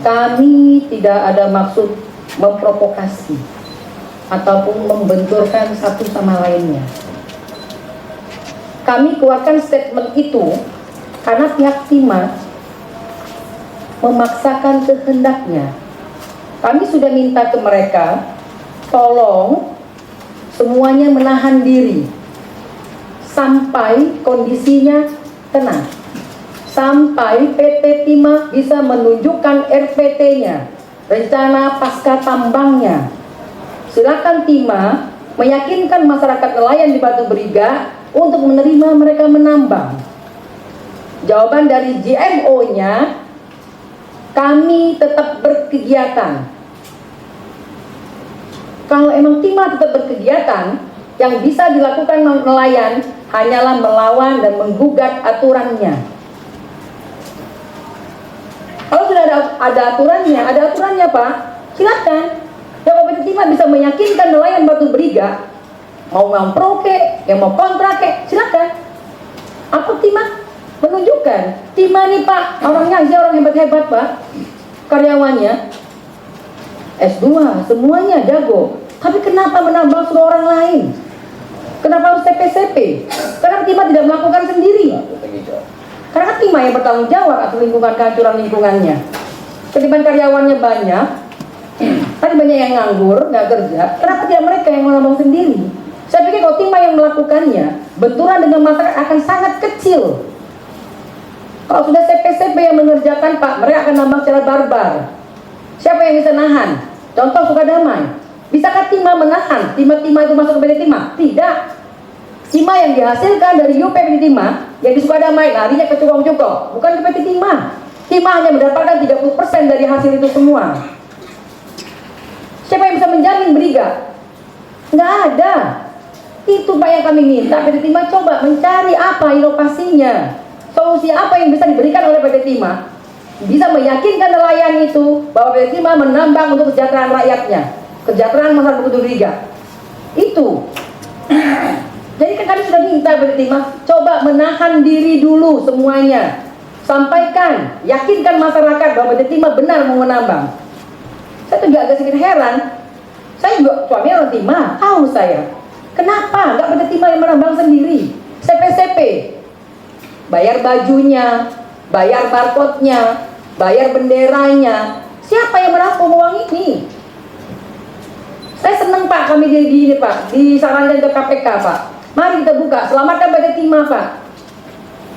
kami tidak ada maksud memprovokasi ataupun membenturkan satu sama lainnya. Kami keluarkan statement itu karena pihak Timah memaksakan kehendaknya. Kami sudah minta ke mereka, tolong semuanya menahan diri sampai kondisinya tenang, sampai PT Timah bisa menunjukkan RPT-nya, rencana pasca tambangnya. Silakan Timah meyakinkan masyarakat nelayan di Batu Beriga untuk menerima mereka menambang. Jawaban dari GMO-nya, kami tetap berkegiatan. Kalau emang Timah tetap berkegiatan, yang bisa dilakukan nelayan hanyalah melawan dan menggugat aturannya. Kalau sudah ada aturannya Pak, silakan. Yang PT Timah bisa meyakinkan nelayan Batu Beriga, mau pro kek, yang mau kontra kek, silakan. Apa Timah menunjukkan, Timah nih Pak, orangnya aja orang hebat-hebat Pak, karyawannya S2, semuanya jago. Tapi kenapa menambang suruh orang lain? Kenapa harus CP? Karena Timah tidak melakukan sendiri. Karena Timah yang bertanggung jawab atas lingkungan, kehancuran lingkungannya. Ketimbang karyawannya banyak, tadi banyak yang nganggur, nggak kerja, kenapa tidak mereka yang menambang sendiri? Saya pikir kalau Timah yang melakukannya, benturan dengan masyarakat akan sangat kecil. Kalau sudah CP yang mengerjakan Pak, mereka akan nambang secara barbar. Siapa yang bisa nahan? Contoh Sukadamai. Bisakah Timah menahan? Timah itu masuk ke PT Timah? Tidak. Timah yang dihasilkan dari UP PT Timah, yang di Sukadamai, larinya ke Cukong-Cukong, bukan ke PT Timah. Timah hanya mendapatkan 30% dari hasil itu semua. Siapa yang bisa menjamin Beriga? Nggak ada. Itu Pak yang kami minta. PT Timah coba mencari apa inovasinya, solusi apa yang bisa diberikan oleh PT Timah, bisa meyakinkan nelayan itu bahwa PT Timah menambang untuk kesejahteraan rakyatnya, kesejahteraan masyarakat Batu Beriga. Itu. Jadi kan kami sudah minta PT Timah coba menahan diri dulu semuanya. Sampaikan, yakinkan masyarakat bahwa PT Timah benar mau menambang. Saya tuh agak sedikit heran. Saya juga suaminya orang Timah, tahu saya. Kenapa nggak PT Timah yang menambang sendiri? CP. Bayar bajunya, bayar barcode-nya, bayar benderanya. Siapa yang merampung uang ini? Saya senang Pak, kami di Pak, disarankan ke KPK Pak. Mari kita buka, selamatkan PT Timah Pak.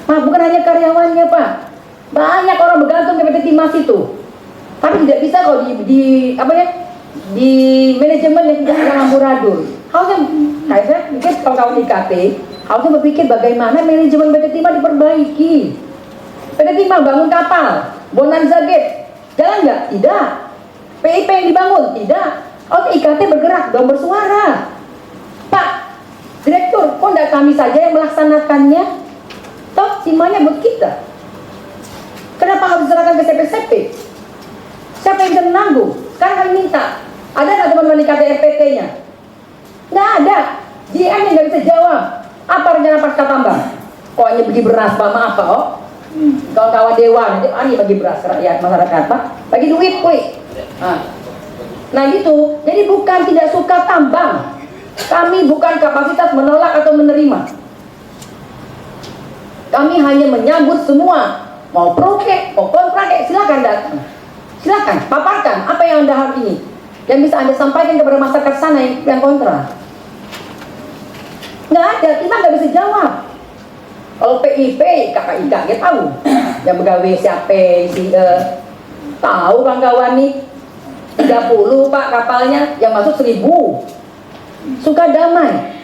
Nah, bukan hanya karyawannya Pak, banyak orang bergantung ke PT Timah situ. Tapi tidak bisa kok di manajemen yang tidak amburadul. Harusnya, saya pikir kawan-kawan IKT harusnya berpikir bagaimana manajemen PT Timah diperbaiki. PT Timah bangun kapal, Bonanza Gate, jalan nggak? Tidak. PIP yang dibangun? Tidak. Oke, IKT bergerak dong, bersuara. Pak Direktur, kok tidak kami saja yang melaksanakannya? Toh Timahnya buat kita. Kenapa harus diserahkan ke CP? Siapa yang bisa menanggung? Sekarang kami minta, ada nggak teman-teman IKT RPT-nya? Nggak ada. GM yang nggak bisa jawab. Apa rencana pasca tambang? Kok hanya bagi beras, Pak, maaf Pak, oh. Kawan-kawan dewan, nanti ani bagi beras rakyat masyarakat Pak, bagi duit, wih. Nah gitu, jadi bukan tidak suka tambang. Kami bukan kapasitas menolak atau menerima. Kami hanya menyambut semua. Mau pro kek, mau kontra kek, silakan datang. Silakan, paparkan apa yang Anda hari ini. Yang bisa Anda sampaikan kepada masyarakat sana yang kontra. Nggak ada, timah nggak bisa jawab. Kalau PIP, KKIK, dia tahu. Yang pegawai siapa, tahu kawan-kawan nih. 30 Pak kapalnya, yang masuk 1000. Suka damai.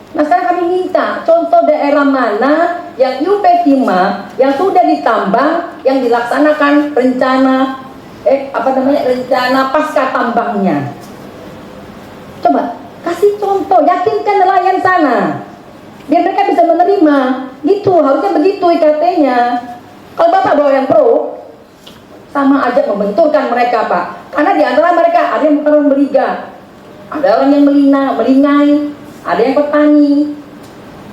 Nah sekarang kami minta contoh daerah mana yang IUP Timah yang sudah ditambang, yang dilaksanakan rencana rencana pasca tambangnya. Coba kasih contoh, yakinkan nelayan sana biar mereka bisa menerima. Gitu, harusnya begitu IKT-nya. Kalau Bapak bawa yang pro, sama aja membenturkan mereka Pak. Karena di antara mereka ada yang bukan beriga, ada orang yang melingai, ada yang petani,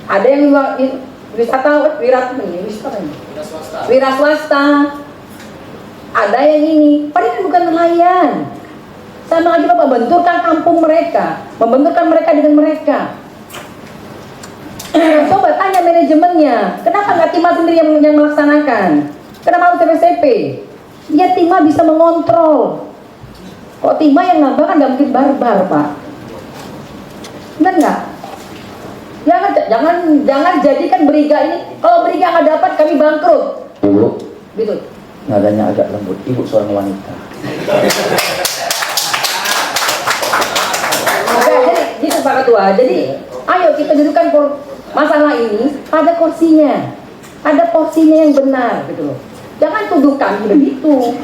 ada yang wira swasta, ada yang ini. Padahal bukan nelayan. Sama aja Bapak benturkan kampung mereka, membenturkan mereka dengan mereka. Coba tanya manajemennya, kenapa nggak Timah sendiri yang melaksanakan? Kenapa harus TPCP? Ya Timah bisa mengontrol. Kok Timah yang nambah kan nggak mungkin barbar Pak. Benar nggak? Jangan jadikan beriga ini. Kalau beriga nggak dapat kami bangkrut. Ibu, Gitu. nadanya agak lembut. Ibu seorang wanita. Oke, jadi gitu Pak Ketua. Jadi ayo kita dudukan masalah ini pada porsinya yang benar gitu loh. Jangan tuduh kami begitu.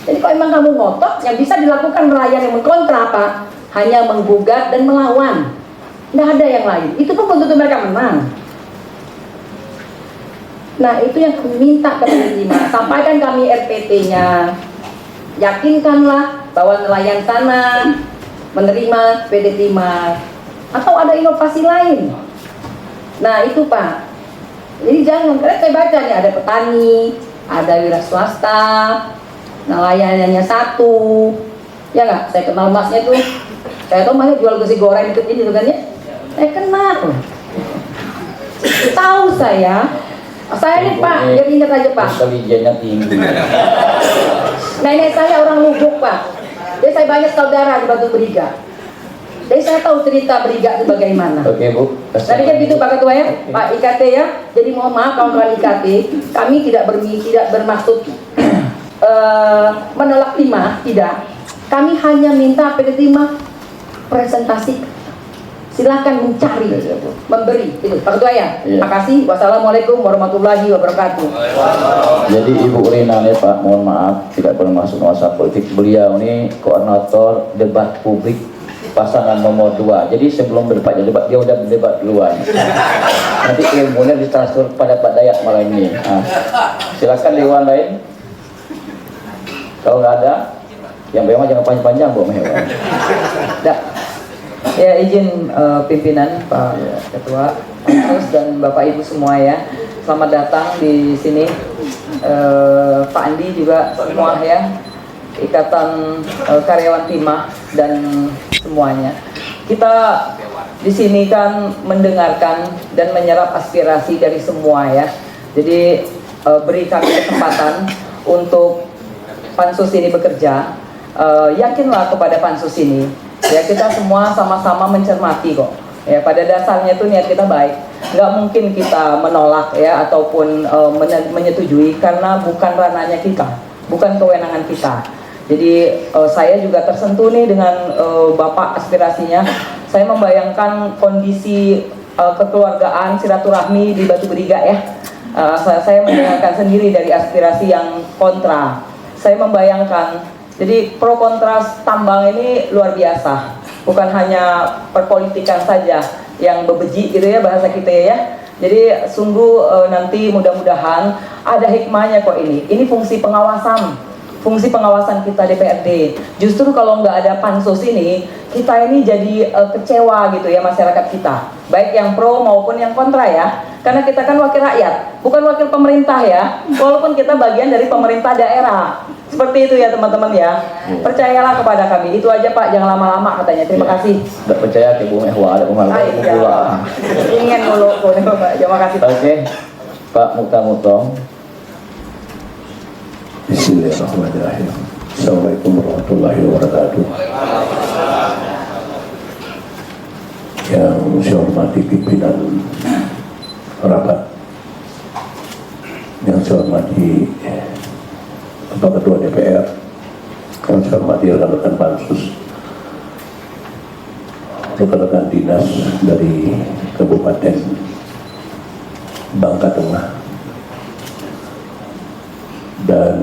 Jadi kalau emang kamu ngotot, yang bisa dilakukan nelayan yang mengkontra Pak, hanya menggugat dan melawan. Nggak ada yang lain. Itu pun belum tentu mereka menang. Nah itu yang kami minta ke Timah. Sampaikan kami RPT-nya. Yakinkanlah bahwa nelayan sana menerima PT Timah. Atau ada inovasi lain. Nah itu Pak. Jadi jangan, karena saya baca nih ada petani, ada wira swasta, nelayannya satu. Ya nggak? Saya kenal masnya tuh. Saya tahu masnya jual besi goreng ikut ini kan ya. Saya kenal. Tahu saya nih Pak, biar ingat aja Pak. Intelijennya tinggi. Nenek saya orang Lubuk Pak. Jadi saya banyak saudara di Batu Beriga. Jadi saya tahu cerita Beriga itu bagaimana. Oke Bu. Tadi kan gitu Pak Ketua ya, Pak IKT ya. Jadi mohon maaf kawan-kawan IKT, kami tidak bermaksud menolak Timah, tidak. Kami hanya minta PT Timah presentasi. Silakan mencari, memberi. Itu Pak Ketua ya. Iya. Terima kasih. Wassalamualaikum warahmatullahi wabarakatuh. Jadi Ibu Rina nih Pak, mohon maaf tidak bermaksud nuansa politik. Beliau ini koordinator debat publik pasangan nomor 2. Jadi sebelum berdebat dia udah berdebat duluan. Nanti ilmunya ditransfer pada Pak Dayat malam ini. Nah, silakan dewan lain. Kalau nggak ada, yang memang jangan panjang-panjang Bu Mehewan. Ya izin pimpinan Pak Ketua, Pansus dan Bapak Ibu semua ya, selamat datang di sini. Pak Andi juga semua ya, Ikatan Karyawan Timah dan semuanya. Kita di sini kan mendengarkan dan menyerap aspirasi dari semua ya. Jadi beri kami kesempatan untuk Pansus ini bekerja. Yakinlah kepada Pansus ini. Ya kita semua sama-sama mencermati kok. Ya pada dasarnya itu niat kita baik. Nggak mungkin kita menolak ya ataupun menyetujui karena bukan ranahnya kita, bukan kewenangan kita. Jadi saya juga tersentuh nih dengan Bapak aspirasinya. Saya membayangkan kondisi kekeluargaan silaturahmi di Batu Beriga ya. Saya mendengarkan sendiri dari aspirasi yang kontra. Saya membayangkan. Jadi pro kontra tambang ini luar biasa, bukan hanya perpolitikan saja yang bebeji gitu ya bahasa kita ya. Jadi sungguh nanti mudah-mudahan ada hikmahnya kok ini. Ini fungsi pengawasan kita DPRD. Justru kalau nggak ada pansus ini, kita ini jadi kecewa gitu ya masyarakat kita, baik yang pro maupun yang kontra ya. Karena kita kan wakil rakyat, bukan wakil pemerintah ya. Walaupun kita bagian dari pemerintah daerah. Seperti itu ya teman-teman ya. Percayalah kepada kami. Itu aja Pak, jangan lama-lama katanya. Terima kasih. Tidak percaya ke Bu Mehwa, ada pula. Ingin mulu Pak. Terima kasih. Oke, Pak Muta-Mutong. Bismillahirrahmanirrahim. Assalamualaikum warahmatullahi wabarakatuh. Yang saya hormati pimpinan rapat, yang saya hormati Bapak Ketua DPR, yang saya hormati rekan-rekan pansus, rekan-rekan dinas dari Kabupaten Bangka Tengah, dan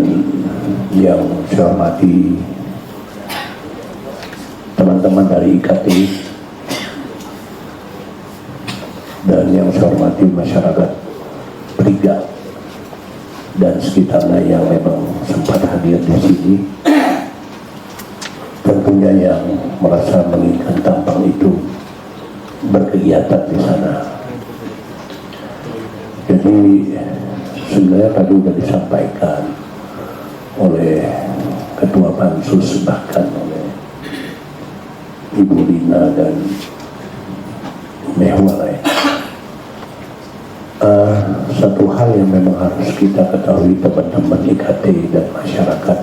yang saya hormati teman-teman dari IKT, dan yang saya hormati masyarakat Briga dan sekitarnya yang memang sempat hadir di sini, tentunya yang merasa menginginkan Tampang itu berkegiatan di sana. Jadi sebenarnya tadi sudah disampaikan oleh Ketua Pansus, bahkan oleh Ibu Lina dan Mehwalai. Satu hal yang memang harus kita ketahui teman-teman IKT dan masyarakat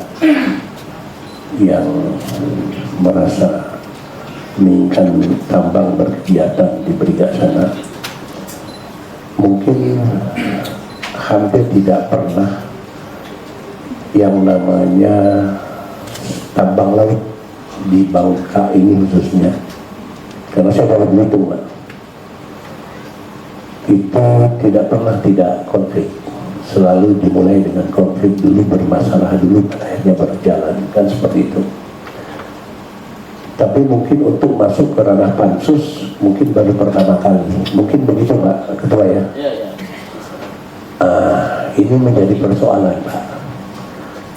yang merasa menginginkan Tambang berkegiatan di Briga sana, mungkin hampir tidak pernah yang namanya tambang laut di Bangka ini khususnya, karena saya dalam Belitung, Pak, kita tidak pernah tidak konflik, selalu dimulai dengan konflik dulu, bermasalah dulu, akhirnya berjalan, kan seperti itu. Tapi mungkin untuk masuk ke ranah pansus mungkin baru pertama kali, mungkin begitu Pak Ketua ya. Ini menjadi persoalan Pak.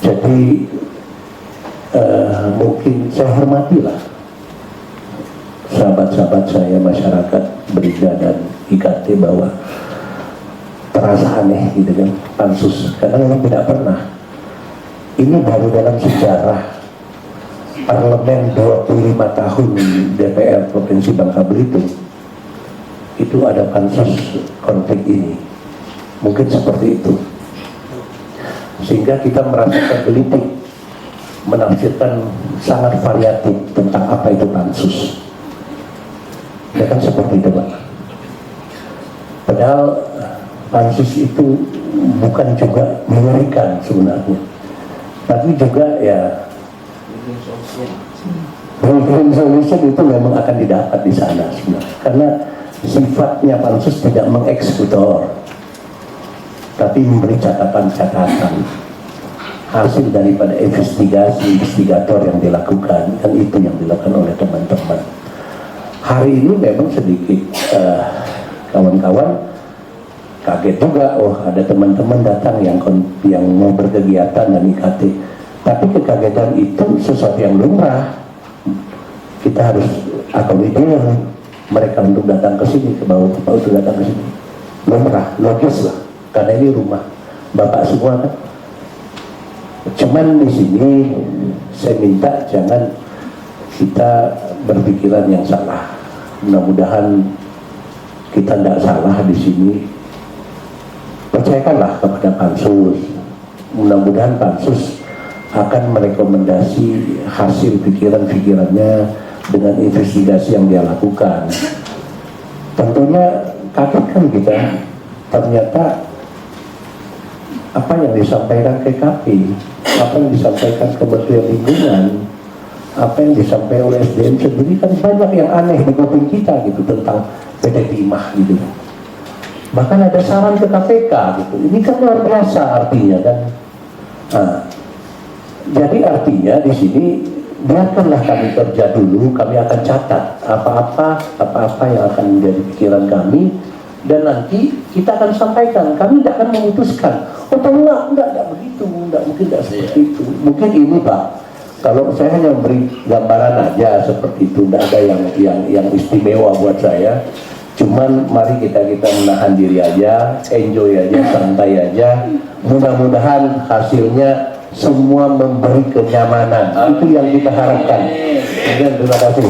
Jadi mungkin saya hormatilah sahabat-sahabat saya, masyarakat Briga dan IKT, bahwa terasa aneh gitu kan pansus, karena memang tidak pernah. Ini baru dalam sejarah parlemen 25 tahun DPR Provinsi Bangka Belitung itu ada pansus konflik ini, mungkin seperti itu, sehingga kita merasa tergelitik menafsirkan sangat variatif tentang apa itu pansus. Ya kan seperti itu Pak. Padahal pansus itu bukan juga mengerikan sebenarnya, tapi juga ya solution itu memang akan didapat di sana sebenarnya, karena sifatnya pansus tidak mengeksekutor, tapi memberi catatan-catatan hasil daripada investigator yang dilakukan, dan itu yang dilakukan oleh teman-teman. Hari ini memang sedikit kawan-kawan kaget juga, oh ada teman-teman datang yang mau berkegiatan dan IKT, tapi kekagetan itu sesuatu yang lumrah. Kita harus akomodir mereka untuk datang ke sini, ke bawah untuk datang ke sini, lumrah, logis lah, karena ini rumah Bapak semua kan. Cuman di sini saya minta jangan kita berpikiran yang salah. Mudah-mudahan kita tidak salah di sini. Percayakanlah kepada pansus. Mudah-mudahan pansus akan merekomendasi hasil pikiran-pikirannya dengan investigasi yang dia lakukan. Tentunya kaget kan kita, ternyata apa yang disampaikan KKP, apa yang disampaikan Kementerian Lingkungan, apa yang disampaikan oleh SDM sendiri, kan banyak yang aneh di kuping kita gitu tentang PT Timah gitu. Bahkan ada saran ke KPK gitu. Ini kan luar biasa artinya kan. Nah, jadi artinya di sini biarkanlah kami kerja dulu, kami akan catat apa-apa yang akan menjadi pikiran kami, dan nanti kita akan sampaikan. Kami tidak akan memutuskan, oh enggak begitu, enggak, mungkin tidak seperti itu. Mungkin ini Pak, kalau saya hanya memberi gambaran aja seperti itu, tidak ada yang istimewa buat saya. Cuman mari kita menahan diri aja, enjoy aja, santai aja. Mudah-mudahan hasilnya semua memberi kenyamanan. Itu yang kita harapkan. Dan terima kasih.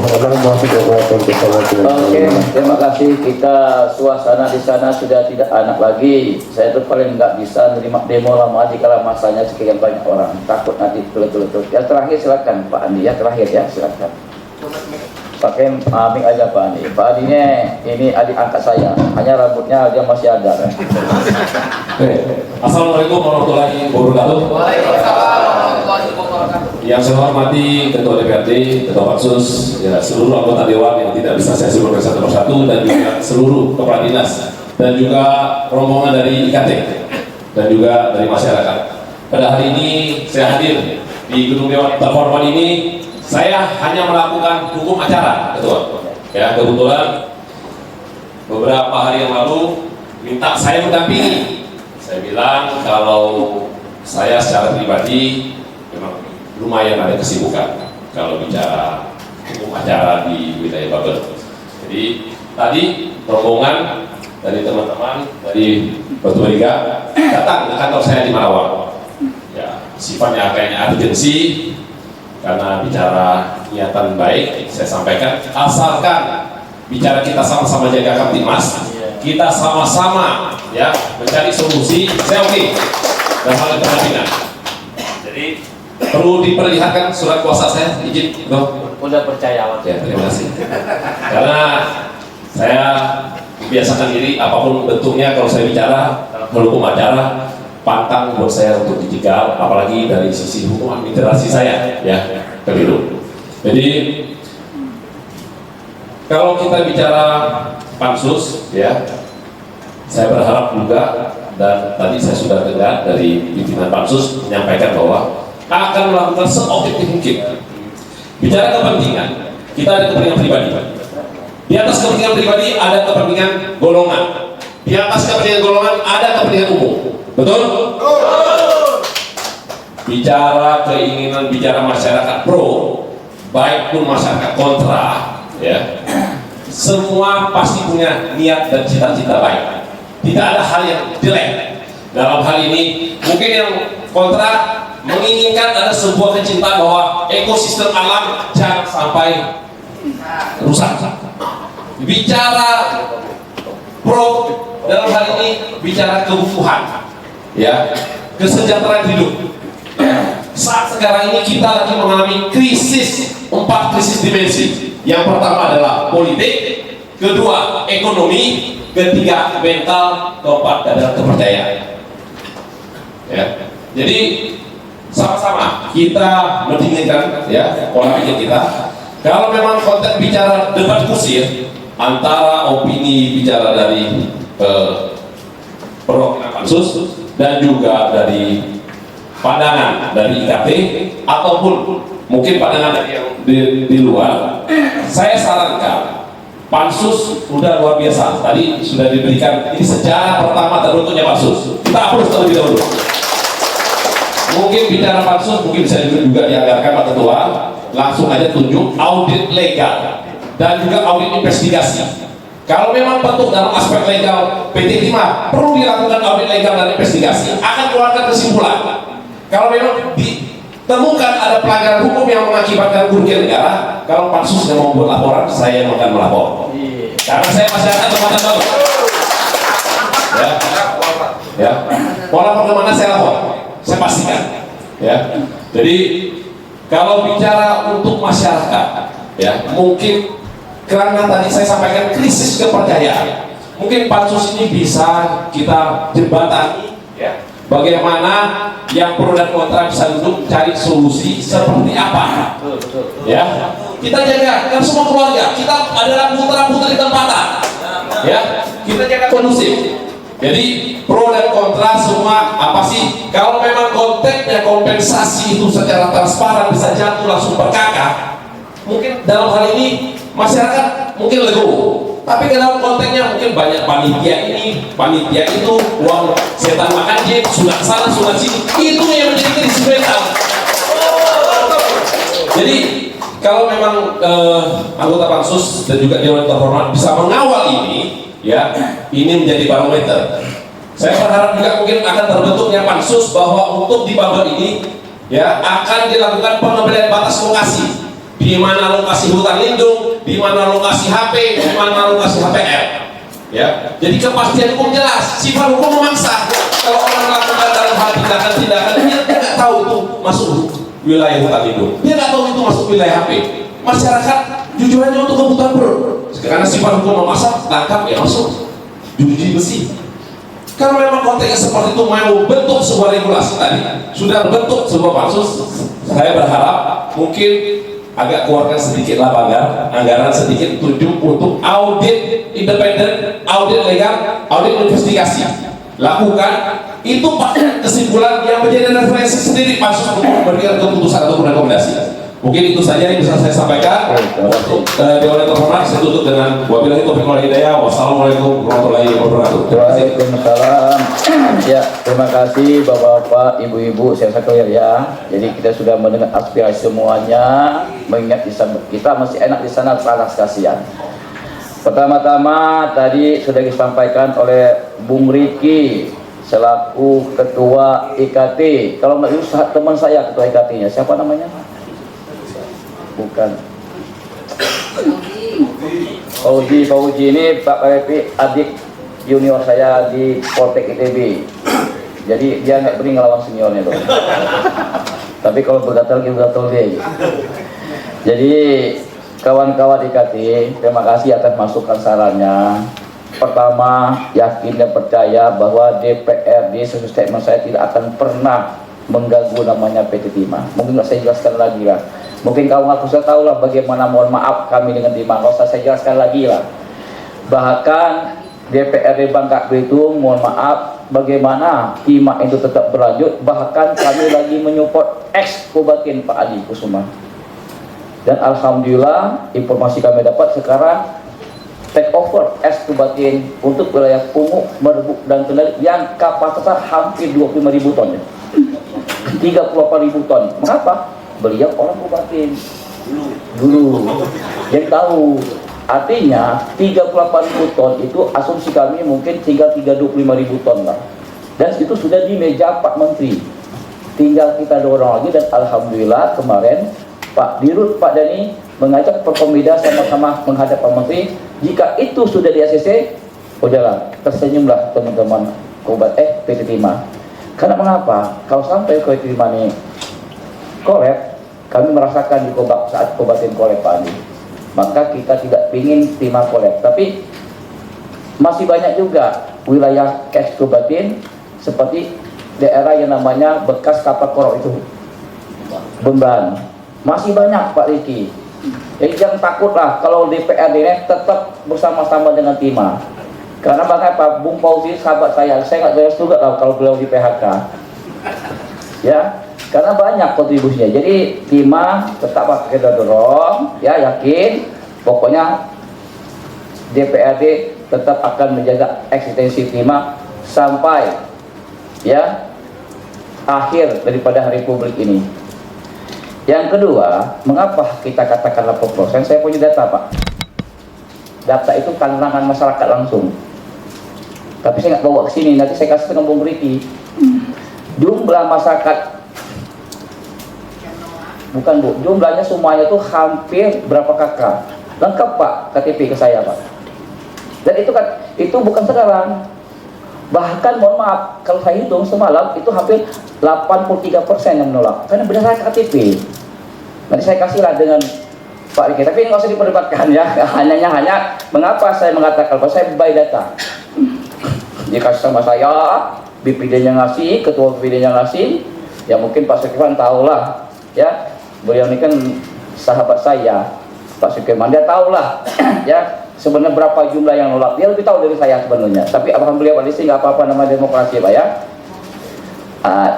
Oke, terima kasih. Kita suasana di sana sudah tidak anak lagi. Saya tuh paling nggak bisa menerima demo lama aja kalau masanya sekian banyak orang. Takut nanti betul-betul. Yang terakhir silakan Pak Andi, ya terakhir ya silakan. pakai mic aja Pak Adi. Pak Adi ini adik angkat saya, hanya rambutnya dia masih ada. Assalamualaikum warahmatullahi wabarakatuh. Waalaikumsalam warahmatullahi wabarakatuh. Yang saya hormati Ketua DPRD, Ketua Pansus, ya, seluruh anggota Dewan yang tidak bisa saya sebutkan satu persatu, dan juga seluruh kepala dinas, dan juga rombongan dari IKT, dan juga dari masyarakat. Pada hari ini saya hadir di gedung Dewan terhormat ini. Saya hanya melakukan hukum acara, Ketua. Ya, kebetulan beberapa hari yang lalu minta saya mendampingi. Saya bilang kalau saya secara pribadi memang lumayan ada kesibukan kalau bicara hukum acara di wilayah Babel. Jadi tadi rombongan dari teman-teman dari Batu Beriga datang ke kantor saya di Marawang. Ya, sifatnya kayaknya urgensi karena bicara niatan baik. Saya sampaikan, asalkan bicara kita sama-sama jaga Kamtibmas, kita sama-sama ya mencari solusi, saya oke dalam hal pendampingan. Jadi perlu diperlihatkan surat kuasa saya, izin dong. Udah percaya Ya, terima kasih. Karena saya biasakan diri apapun bentuknya kalau saya bicara hukum acara, pantang buat saya untuk dijegal, apalagi dari sisi hukum administrasi saya, ya, keliru. Jadi kalau kita bicara pansus, ya, saya berharap juga, dan tadi saya sudah dengar dari pimpinan pansus menyampaikan bahwa akan melakukan seobjektif mungkin. Bicara kepentingan, kita ada kepentingan pribadi. Di atas kepentingan pribadi ada kepentingan golongan. Di atas kepentingan golongan ada kepentingan umum. Betul? Bicara keinginan, bicara masyarakat pro, baik pun masyarakat kontra, ya, semua pasti punya niat dan cita-cita baik. Tidak ada hal yang jelek. Dalam hal ini, mungkin yang kontra menginginkan ada sebuah kecintaan bahwa ekosistem alam jangan sampai rusak. Bicara pro dalam hal ini bicara kebutuhan, ya, kesejahteraan hidup. Saat sekarang ini kita lagi mengalami krisis, 4 krisis dimensi. Yang pertama adalah politik, kedua ekonomi, ketiga mental, keempat adalah kepercayaan. Ya, jadi sama-sama kita mendinginkan, ya, pola pikir kita. Kalau memang konteks bicara debat kusir antara opini bicara dari perwakilan pansus dan juga dari pandangan dari IKT ataupun mungkin pandangan dari yang di luar, saya sarankan pansus udah luar biasa. Tadi sudah diberikan ini sejarah pertama terbentuknya pansus. Kita hapus terlebih dahulu. Mungkin bicara pansus mungkin bisa juga dianggarkan Pak Ketua, langsung aja tunjuk audit legal dan juga audit investigasi. Kalau memang bentuk dalam aspek legal PT Timah perlu dilakukan audit legal dan investigasi, akan keluarkan kesimpulan. Kalau memang ditemukan ada pelanggaran hukum yang mengakibatkan kerugian negara, kalau pansus yang membuat laporan, saya yang akan melapor. Karena saya masyarakat tempatan baru. Ya, mau lapor kemana saya lapor, saya pastikan. Ya, jadi kalau bicara untuk masyarakat, ya, mungkin karena tadi saya sampaikan krisis kepercayaan, mungkin pansus ini bisa kita jembatani, ya, bagaimana yang pro dan kontra bisa duduk cari solusi seperti apa. Ya, kita jaga kan semua keluarga, kita adalah putra-putri tempatan, ya, kita jaga kondusif. Jadi pro dan kontra semua apa sih? Kalau memang konteksnya kompensasi itu secara transparan bisa jatuh langsung perkakak, mungkin dalam hal ini masyarakat mungkin legowo. Tapi ke dalam konteksnya mungkin banyak panitia ini, panitia itu, uang setan makan jin, sunat sana, sunat sini, itu yang menjadi krisis mental. Jadi kalau memang anggota pansus dan juga dewan terhormat bisa mengawal ini, ya, ini menjadi barometer. Saya berharap juga mungkin akan terbentuknya pansus bahwa untuk di Babel ini, ya, akan dilakukan pengambilan batas lokasi. Di mana lokasi hutan lindung, di mana lokasi HP, di mana lokasi HPL. Ya, jadi kepastian hukum jelas. Sifat hukum memaksa. Kalau orang melakukan dalam hal tindakan-tindakan, dia tidak tahu itu masuk wilayah hutan lindung. Dia tidak tahu itu masuk wilayah HP. Masyarakat jujur hanya untuk kebutuhan perut. Karena sifat hukum memasak, tangkap ya masuk, cuci bersih. Kalau memang konteksnya seperti itu, mau bentuk sebuah regulasi tadi, sudah bentuk sebuah pansus, saya berharap mungkin agak keluarkan sedikit lah anggaran sedikit tujuh untuk audit independen, audit legal, audit investigasi. Lakukan itu pakai kesimpulan yang menjadi referensi sendiri pansus untuk memberikan keputusan ataupun rekomendasi. Mungkin itu saja yang bisa saya sampaikan. Untuk Dewan yang terhormat, saya tutup dengan wabillahi taufiq wal hidayah. Wassalamualaikum warahmatullahi wabarakatuh. Waalaikumsalam. Ya, terima kasih Bapak-bapak, Ibu-ibu, saya sekalian ya. Jadi kita sudah mendengar aspirasi semuanya. Mengingat kita masih enak di sana, panas kasihan. Pertama-tama tadi sudah disampaikan oleh Bung Riki selaku Ketua IKT. Kalau nggak itu teman saya Ketua IKT-nya, siapa namanya? Bukan. Fauji ini Pak KWP adik junior saya di Poltek ITB. Jadi dia nggak berani ngelawan seniornya tuh. Tapi kalau bergatal dia. Jadi kawan-kawan IKT, terima kasih atas masukan sarannya. Pertama, yakin dan percaya bahwa DPRD sesuai statement saya tidak akan pernah mengganggu namanya PT Timah. Mungkin nggak saya jelaskan lagi lah. Mungkin kamu aku sudah tahu lah bagaimana, mohon maaf kami dengan Timah, nggak usah saya jelaskan lagi lah. Bahkan DPRD Bangka Belitung, mohon maaf, bagaimana Timah itu tetap berlanjut. Bahkan kami lagi menyupport ex Kobatin Pak Adi Kusuma. Dan alhamdulillah informasi kami dapat sekarang take over ex Kobatin untuk wilayah Pungu, Merbuk dan Kendari yang kapasitas hampir 25.000 ton ya. 38.000 ton. Mengapa? Beliau orang Kobatin dulu. Jadi tahu. Artinya 38.000 ton itu asumsi kami mungkin tinggal 25.000 ton lah. Dan itu sudah di meja Pak Menteri. Tinggal kita dorong lagi dan alhamdulillah kemarin Pak Dirut, Pak Dani mengajak Perkomida sama-sama menghadap Pak Menteri. Jika itu sudah di ACC, udahlah tersenyumlah teman-teman PT Timah. Karena mengapa? Kalau sampai PT Timah ini kolab, kami merasakan di saat Kobatin kolab Pak Andi. Maka kita tidak ingin Timah kolab. Tapi masih banyak juga wilayah ex Kobatin seperti daerah yang namanya bekas kapal korok itu, Beban. Masih banyak Pak Riki. Jadi jangan takutlah kalau DPRD ini tetap bersama-sama dengan Timah. Karena mengapa Bung Fauzi sahabat saya nggak jelas juga kalau beliau di PHK. Ya, karena banyak kontribusinya. Jadi Timah tetap kita dorong, ya yakin. Pokoknya DPRD tetap akan menjaga eksistensi Timah sampai ya akhir daripada Republik ini. Yang kedua, mengapa kita katakan 80%? Saya punya data Pak. Data itu kalangan masyarakat langsung. Tapi saya nggak bawa ke sini, nanti saya kasih dengan Bung Riki. Jumlah masyarakat, bukan Bu, jumlahnya semuanya itu hampir berapa kakak? Lengkap Pak, KTP ke saya Pak. Dan itu kan, itu bukan sekarang. Bahkan mohon maaf, kalau saya hitung semalam itu hampir 83% yang menolak. Karena berdasarkan KTP. Nanti saya kasihlah dengan Pak Riki. Tapi ini nggak usah diperdebatkan ya. Hanya mengapa saya mengatakan bahwa saya buy data. Dikasih sama saya, BPD-nya ngasih, ketua BPD-nya ngasih. Ya mungkin Pak Sukirman tahulah. Ya, beliau ini kan sahabat saya, Pak Sukirman. Dia tahulah. Ya. Sebenarnya berapa jumlah yang nolak, dia lebih tahu dari saya sebenarnya. Tapi alhamdulillah Pak Lisi nggak apa-apa, nama demokrasi Pak ya.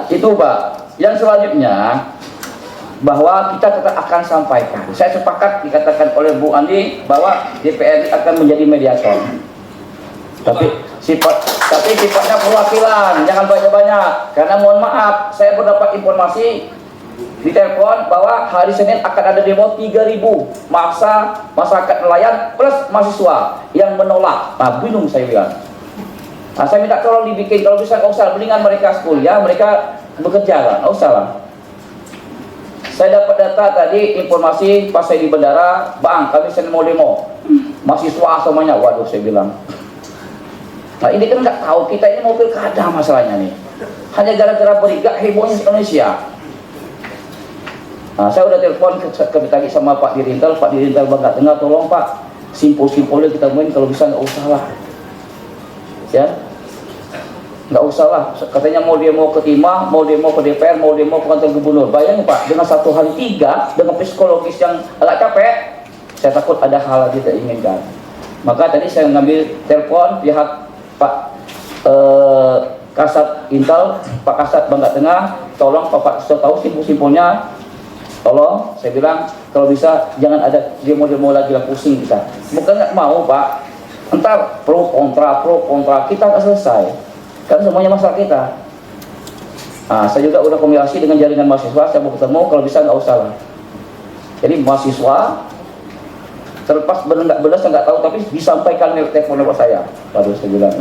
Itu Pak. Yang selanjutnya bahwa kita tetap akan sampaikan. Saya sepakat dikatakan oleh Bu Andi bahwa DPRD akan menjadi mediator. Tapi sifatnya perwakilan, jangan banyak-banyak. Karena mohon maaf, saya mendapat informasi di telepon bahwa hari Senin akan ada demo 3.000 masa masyarakat nelayan plus mahasiswa yang menolak. Nah, bingung saya bilang. Nah, saya minta tolong dibikin, kalau bisa nggak usah, mendingan mereka kuliah, mereka bekerja lah, nggak usah lah. Saya dapat data tadi, informasi pas saya di bandara, Bang, kami Senin mau demo, mahasiswa semuanya, waduh saya bilang. Nah ini kan nggak tahu, kita ini mau pilkada masalahnya nih. Hanya gara-gara beriga hebohnya Indonesia. Nah, saya udah telepon ke tadi sama Pak Dirintel Bangka Tengah, tolong Pak, simpul-simpulnya kita main, kalau bisa nggak usah lah, ya, nggak usah lah. Katanya mau demo ke Timah, mau demo ke DPR, mau demo ke kantor gubernur. Bayangin Pak, dengan 1 hari 3, dengan psikologis yang agak capek, saya takut ada hal yang tidak inginkan. Maka tadi saya ngambil telepon pihak Pak Kasat Intel, Pak Kasat Bangka Tengah, tolong Pak saya tahu simpul-simpulnya. Tolong, saya bilang kalau bisa jangan ada demo-demo lagi lah, pusing kita. Bukan nggak mau Pak, entar pro kontra kita nggak selesai, kan semuanya masalah kita. Nah, saya juga udah komunikasi dengan jaringan mahasiswa, saya mau ketemu, kalau bisa nggak usah lah. Jadi mahasiswa terlepas benar nggak benar saya nggak tahu, tapi disampaikan lewat telepon lewat saya. Waduh, saya bilang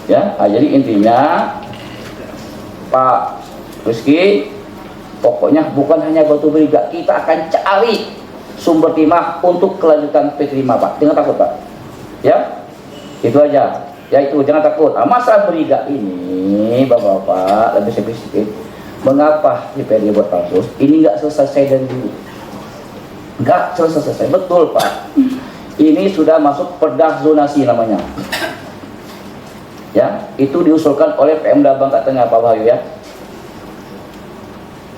ya. Nah, jadi intinya Pak Rizky, pokoknya bukan hanya batu beriga, kita akan cari sumber timah untuk kelanjutan PT5 Pak. Jangan takut Pak. Ya, itu aja. Ya itu, jangan takut. Nah, masalah beriga ini, Bapak-bapak, lebih spesifik, mengapa DPRD buat pansus? Ini nggak selesai dari dulu. Nggak selesai. Betul Pak. Ini sudah masuk perdah zonasi namanya. Ya, itu diusulkan oleh Pemda Bangka Tengah Pak Wahyu ya.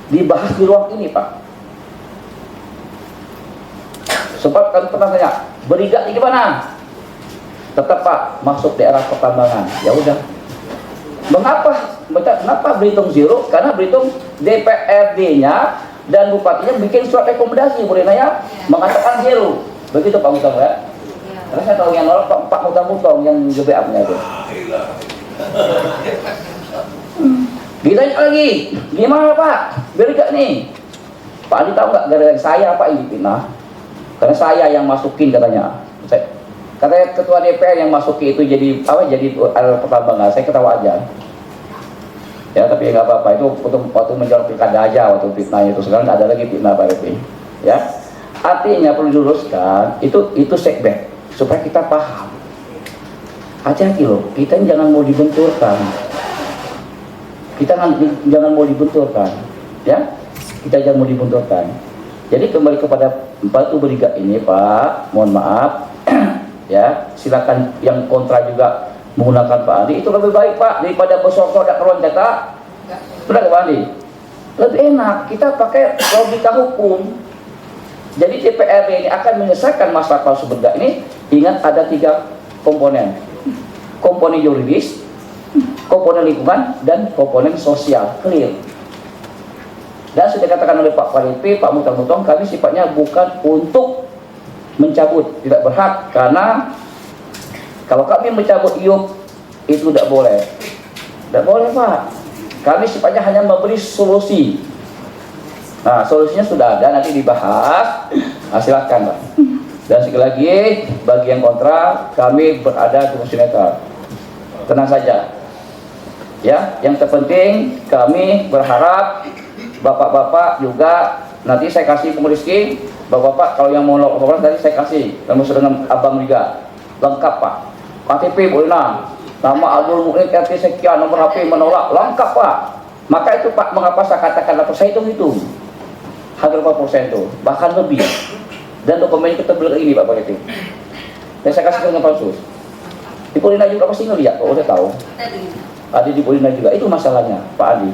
Dibahas di ruang ini Pak. Sebab kan pernah tanya, beriga di mana? Tetap Pak, masuk daerah pertambangan. Ya udah. Kenapa Belitung zero? Karena Belitung DPRD-nya dan bupatinya bikin surat rekomendasi, boleh nanya, mengatakan zero. Begitu Pak Mutong ya? Karena saya tahu yang nolak Pak Mutong yang GBA-nya itu. Ditanya lagi, gimana Pak? Beriga nih. Pak Adi tahu nggak gara-gara saya Pak ini dipitnah? Karena saya yang masukin katanya. Katanya ketua DPR yang masukin itu jadi apa? Jadi pertambangan. Saya ketawa aja. Ya tapi nggak apa-apa, itu waktu menjelang pilkada aja waktu fitnahnya itu. Sekarang nggak ada lagi fitnah Pak Repi. Ya, artinya perlu diluruskan itu setback supaya kita paham. Hati-hati loh, kita jangan mau dibenturkan. Kita jangan mau dibenturkan, ya. Kita jangan mau dibenturkan. Jadi kembali kepada batu beriga ini Pak, mohon maaf, ya. Silakan yang kontra juga menggunakan Pak Adi, itu lebih baik Pak daripada besok ada keruan cetak. Benar Pak Adi? Lebih enak kita pakai logika hukum. Jadi DPRD ini akan menyelesaikan masalah palsu beriga ini. Ingat ada 3 komponen. Komponen yuridis, komponen lingkungan, dan komponen sosial. Clear. Dan sudah dikatakan oleh Pak Paripi, Pak Mutong, kami sifatnya bukan untuk mencabut, tidak berhak, karena kalau kami mencabut iup itu tidak boleh. Tidak boleh Pak. Kami sifatnya hanya memberi solusi. Nah, solusinya sudah ada, nanti dibahas. Nah, silakan Pak. Dan sekali lagi, bagi yang kontra, kami berada di posisi netral. Tenang saja. Ya, yang terpenting kami berharap bapak-bapak juga nanti saya kasih penguruskin, bapak-bapak kalau yang mau laporan tadi saya kasih, termasuk dengan abang juga lengkap Pak. KTP boleh nama Abdul Mukmin RT sekian, nomor HP menolak, lengkap Pak. Maka itu Pak, mengapa saya katakan lapor saya hitung hampir 40% itu, bahkan lebih. Dan dokumen kita beli ini Pak Pak. Dan saya kasih dengan pansus. Di Polina juga pasti ngeliat, kalau udah tahu. Adi di Polina juga, itu masalahnya Pak Adi.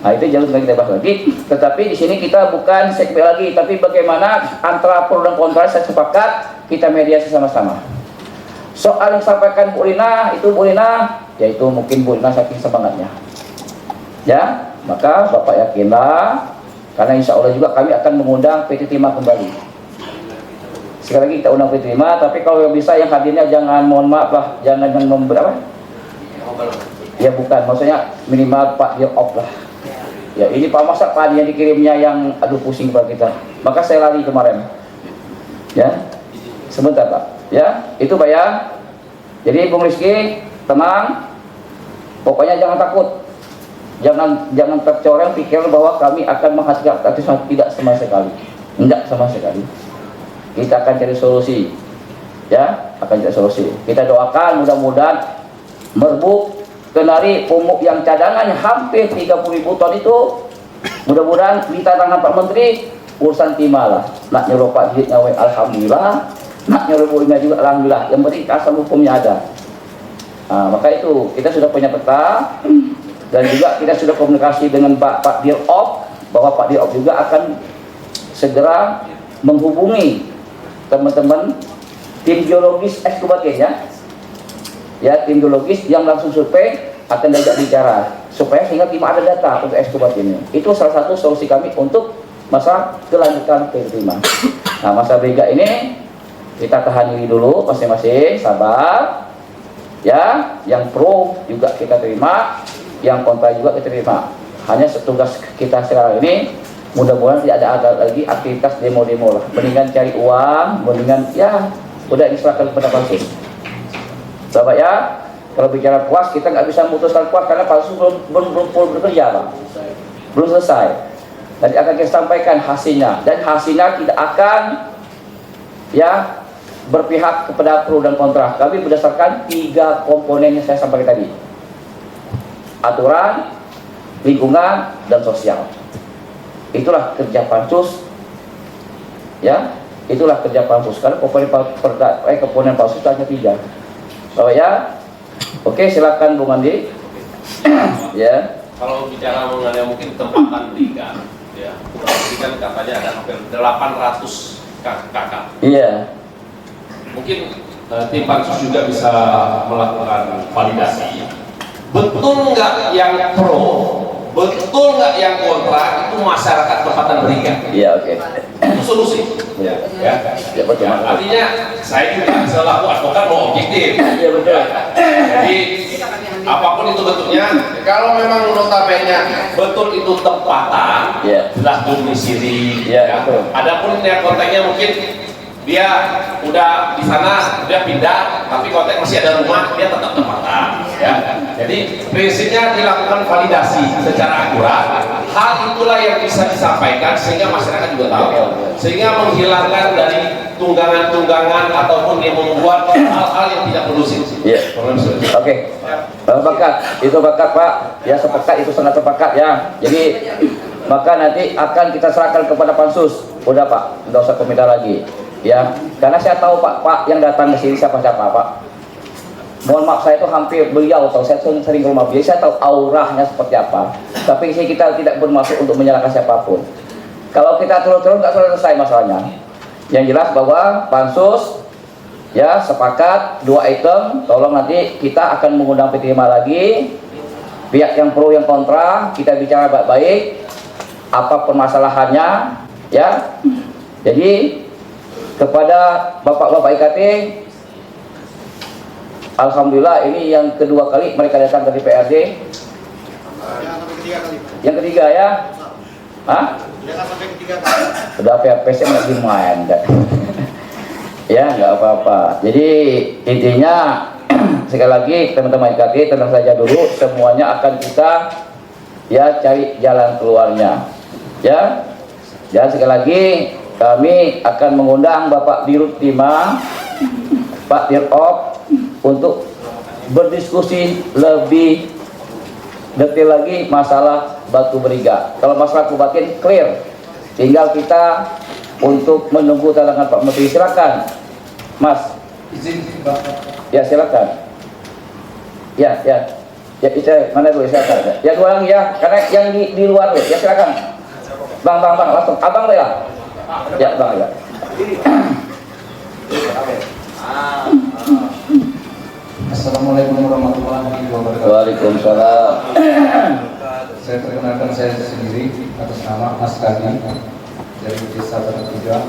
Nah itu jangan kita bahas lagi. Tetapi di sini kita bukan segmen lagi, tapi bagaimana antara pro dan kontra saya sepakat kita mediasi sama-sama. Soal yang disampaikan Bu Lina, itu Bu Lina, yaitu mungkin Bu Lina saking semangatnya. Ya, maka Bapak yakinlah, karena insya Allah juga kami akan mengundang PT Timah kembali. Sekali lagi kita undang PT Timah, tapi kalau bisa yang hadirnya jangan, mohon maaf lah, jangan yang berapa? Ya bukan, maksudnya minimal Pak dia off lah. Ya ini Pak Masak Pak yang dikirimnya yang aduh pusing Pak kita. Maka saya lari kemarin. Ya, sebentar Pak. Ya, itu Pak ya. Jadi Bung Rizky tenang. Pokoknya jangan takut. Jangan tercoreng pikiran bahwa kami akan menghasilkan aktivitas, tidak sama sekali. Enggak sama sekali. Kita akan cari solusi. Ya, akan cari solusi. Kita doakan mudah-mudahan merbuk kenari pupuk yang cadangannya hampir 30.000 ton itu Mudah-mudahan di tangan Pak Menteri urusan timah lah. Nak nyuruh Pak Didit nyawa alhamdulillah, nak nyuruh Bu Ina juga alhamdulillah. Yang penting asal hukumnya ada. Nah, maka itu kita sudah punya peta dan juga kita sudah komunikasi dengan Pak Dirop bahwa Pak Dirop juga akan segera menghubungi teman-teman tim geologis Eskubatin ya tim geologis yang langsung survei akan diajak bicara supaya sehingga timah ada data untuk Eskubatin ini. Itu salah satu solusi kami untuk masalah kelanjutan timah. Nah, masa briga ini kita tahan diri dulu masing-masing, sabar. Ya, yang pro juga kita terima, yang kontra juga kita terima. Hanya tugas kita sekarang ini, mudah-mudahan tidak ada lagi aktivitas demo-demo lah. Mendingan cari uang, mendingan ya udah diserahkan kepada pansus. Bapak ya, kalau bicara puas kita nggak bisa memutuskan puas karena pansus belum bekerja, Pak. Belum selesai. Nanti akan kita sampaikan hasilnya dan hasilnya tidak akan ya berpihak kepada pro dan kontra. Kami berdasarkan 3 komponen yang saya sampaikan tadi: aturan, lingkungan, dan sosial. Itulah kerja pansus, ya. Itulah kerja pansus. Karena komponen pansus hanya 3. Oh ya, oke, silakan Bung Andi. Ya. Kalau bicara mengenai mungkin tempatan briga, ya, berarti kan katanya ada hampir 800 kakak. Iya. Mungkin tim pansus juga bisa melakukan validasi. Betul nggak yang pro, betul nggak yang kontra itu masyarakat tempatan briga? Iya, oke. Itu solusi. Ya. Betul. Artinya saya juga selaku advokat mau objektif. Iya, betul. Jadi apapun itu bentuknya, kalau memang notabene betul itu tempatan, jelas domisili. Ya. Adapun yang konteksnya mungkin dia udah di sana, dia pindah, tapi konteks masih ada rumah, dia tetap tempatan. Ya. Jadi prinsipnya dilakukan validasi secara akurat. Hal itulah yang bisa disampaikan sehingga masyarakat juga tahu, sehingga menghilangkan dari tunggangan-tunggangan ataupun yang membuat hal-hal yang tidak kondusif. Iya. Oke. Bakat, itu bakat Pak. Ya, sepakat itu sangat sepakat ya. Jadi maka nanti akan kita serahkan kepada pansus. Udah Pak, nggak usah komentar lagi. Ya, karena saya tahu Pak yang datang ke sini siapa-siapa Pak. Mohon maaf, saya itu hampir beliau tahu, saya sering ke rumah beliau, saya tahu auranya seperti apa. Tapi kita tidak bermaksud untuk menyalahkan siapapun. Kalau kita turun-turun nggak selesai masalahnya. Yang jelas bahwa pansus ya sepakat 2 item, tolong nanti kita akan mengundang PT5 lagi, pihak yang pro yang kontra, kita bicara baik-baik apa permasalahannya ya. Jadi kepada Bapak-bapak IKT, alhamdulillah ini yang kedua kali mereka datang ke DPRD. Yang ketiga ya. Hah? Udah PPS lagi main. Ya, nggak apa-apa. Jadi intinya sekali lagi teman-teman IKT tenang saja dulu, semuanya akan kita ya cari jalan keluarnya. Ya. Dan sekali lagi kami akan mengundang Bapak Dirut Timah, Pak Dirop untuk berdiskusi lebih detail lagi masalah batu beriga. Kalau masalah kubatin clear, tinggal kita untuk menunggu talangan Pak Menteri. Silakan, Mas. Izin Pak. Ya silakan. Ya itu mana dulu silakan. Ya dua lagi ya, karena yang di luar ya silakan. Bang langsung abang deh lah. Ya bang ya. Assalamualaikum warahmatullahi wabarakatuh. Waalaikumsalam. Saya perkenalkan saya sendiri atas nama Mas Kadi dari Desa Batu Tiga.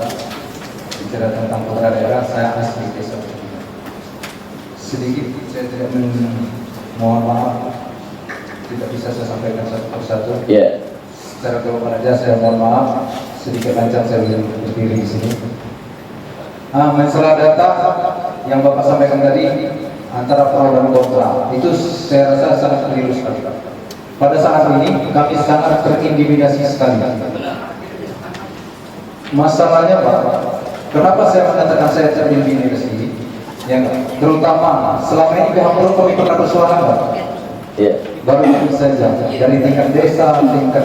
Bicara tentang kepala daerah, saya asli Desa Batu Tiga. Sedikit saya tidak mohon maaf tidak bisa saya sampaikan satu persatu. Secara global aja saya mohon maaf sedikit lancar saya berdiri di sini. Masalah data yang Bapak sampaikan tadi antara pro dan kontra itu saya rasa sangat keliru sekali. Pada saat ini kami sangat terintimidasi sekali. Masalahnya Pak, kenapa saya mengatakan saya terintimidasi? Yang terutama selama ini pihak pro kami pernah bersuara Pak. Baru ini saja dari tingkat desa, tingkat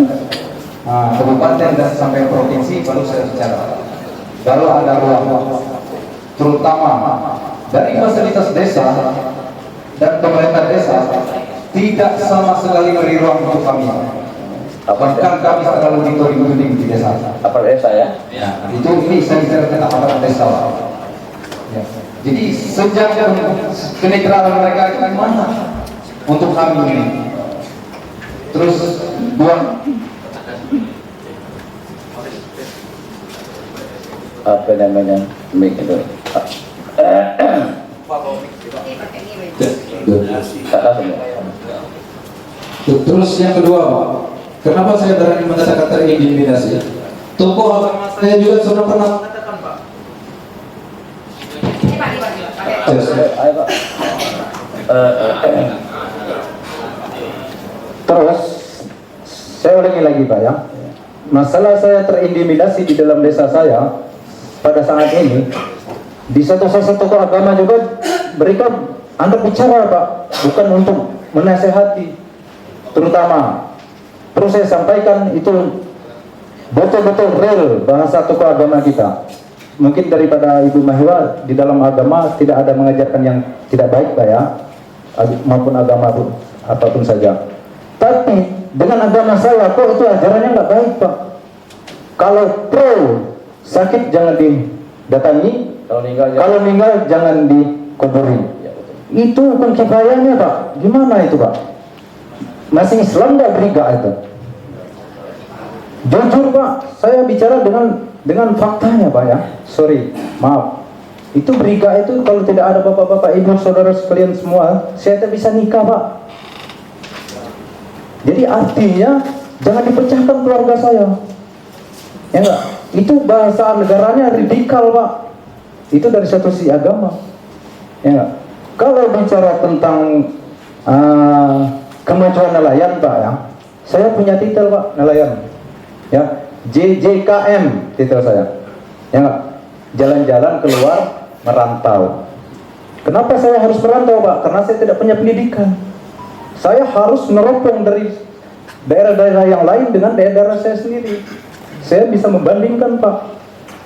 kabupaten dan sampai provinsi baru saya bicara. Kalau ada ruang, terutama dari fasilitas desa dan pemerintah desa tidak sama sekali beri ruang untuk kami. Bahkan kami selalu dituding di desa. Apa desa ya? Itu ini saya bicara tentang aparat desa. Ya. Jadi sejak kenetralan mereka itu gimana untuk kami ini? Terus apa namanya mic itu? Terus yang kedua, Pak, kenapa saya berani mengatakan terintimidasi? Tokoh agama saya juga sudah pernah mengatakan, Pak. Ayo, Pak. Terus saya ulangi lagi Pak ya, masalah saya terintimidasi di dalam desa saya pada saat ini, di satu tokoh agama juga mereka Anda bicara Pak, bukan untuk menasehati, terutama perlu saya sampaikan itu betul-betul real bahasa tokoh agama kita. Mungkin daripada Ibu Mahwa di dalam agama tidak ada mengajarkan yang tidak baik Pak ya, maupun agama pun apapun saja. Tapi dengan agama saya kok itu ajarannya nggak baik Pak. Kalau pro sakit jangan didatangi, kalau meninggal jangan dikuburi. Itu hukum kifayahnya Pak. Gimana itu Pak? Masih Islam nggak beriga itu? Jujur Pak, saya bicara dengan faktanya Pak ya. Sorry, maaf. Itu beriga itu kalau tidak ada bapak-bapak, ibu, saudara sekalian semua, saya tidak bisa nikah Pak. Jadi artinya jangan dipecahkan keluarga saya, ya enggak? Itu bahasa negaranya radikal Pak. Itu dari satu sisi agama, ya enggak? Kalau bicara tentang kemajuan nelayan Pak ya, saya punya titel Pak nelayan, ya JJKM titel saya, ya enggak? Jalan-jalan keluar merantau. Kenapa saya harus merantau Pak? Karena saya tidak punya pendidikan. Saya harus meropong dari daerah-daerah yang lain dengan daerah saya sendiri. Saya bisa membandingkan Pak,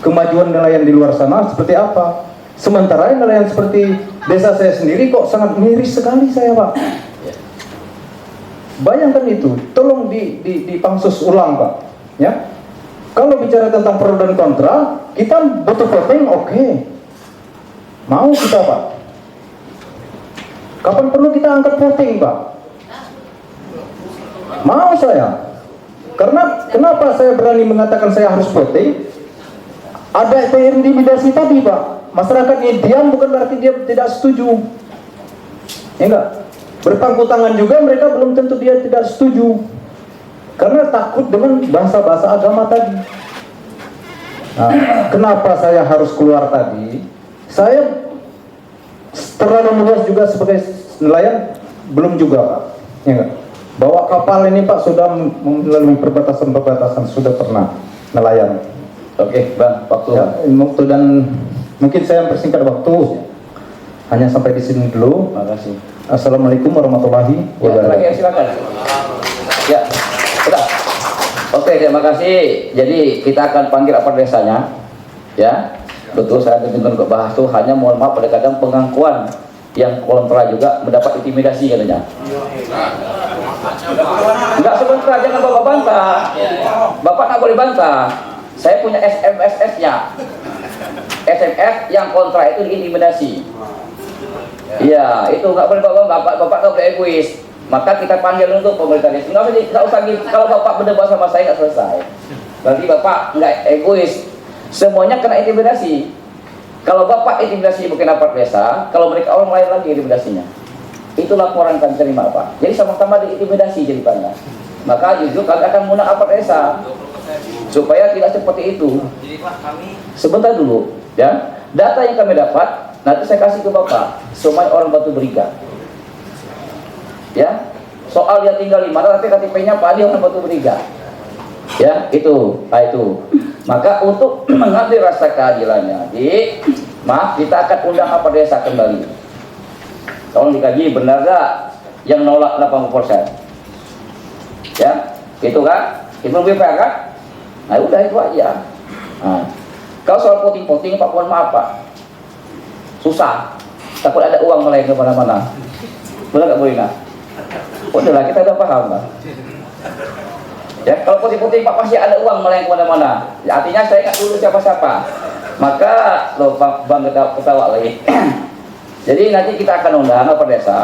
kemajuan nelayan di luar sana seperti apa. Sementara nelayan seperti desa saya sendiri kok sangat miris sekali saya Pak. Bayangkan itu, tolong dipangsus ulang Pak. Ya, kalau bicara tentang pro dan kontra, kita butuh voting, oke. Mau kita Pak. Kapan perlu kita angkat voting Pak? Mau saya. Karena kenapa saya berani mengatakan saya harus voting? Ada intimidasi tadi Pak. Masyarakat ini diam bukan berarti dia tidak setuju. Ya enggak? Berpangku tangan juga mereka belum tentu dia tidak setuju. Karena takut dengan bahasa-bahasa agama tadi. Nah, kenapa saya harus keluar tadi? Saya terlalu luas juga sebagai nelayan belum juga Pak. Ya enggak? Bawa kapal ini Pak sudah melalui perbatasan-perbatasan, sudah pernah nelayan. Oke, Bang, waktu. Ya, waktu dan mungkin saya mempersingkat waktu. Hanya sampai di sini dulu. Makasih. Assalamualaikum warahmatullahi wabarakatuh. Ya, silakan. Ya, sudah. Oke, terima kasih. Jadi kita akan panggil apa desanya, ya. Betul, saya dengar kok bahas tuh hanya mohon maaf pada kadang pengakuan yang kontra juga mendapat intimidasi katanya. Enggak sebentar, jangan Bapak bantah. Bapak nggak boleh bantah. Saya punya SMS-nya. SMS yang kontra itu diintimidasi. Iya, itu nggak boleh Bapak nggak boleh egois. Maka kita panggil untuk pemerintah desa. Nggak usah kalau Bapak berdebat sama saya nggak selesai. Berarti Bapak nggak egois. Semuanya kena intimidasi. Kalau Bapak intimidasi bukan aparat desa, kalau mereka orang lain lagi intimidasinya. Itu laporan kami terima Pak. Jadi sama-sama diintimidasi ceritanya. Maka justru kami akan mengundang aparat desa supaya tidak seperti itu. Sebentar dulu, ya. Data yang kami dapat nanti saya kasih ke Bapak. Semua orang Batu Beriga. Ya. Soal dia tinggal di mana, tapi KTP-nya Pak Ali orang Batu Beriga. Ya, itu. Nah, itu. Maka untuk mengambil rasa keadilannya, maaf kita akan undang apa desa kembali. Tolong dikaji benar gak yang nolak 80%. Ya, itu kan? Itu lebih fair kan? Nah udah itu aja. Nah, kalau soal voting Pak, mohon maaf Pak, susah, takut ada uang melayang kemana-mana. Benar nggak Bu Ina? Udahlah, kita udah paham lah. Ya, kalau voting Pak pasti ada uang melayang kemana-mana. Ya, artinya saya nggak dulu siapa-siapa. Maka loh Bang ketawa lagi. Jadi nanti kita akan undang ke desa,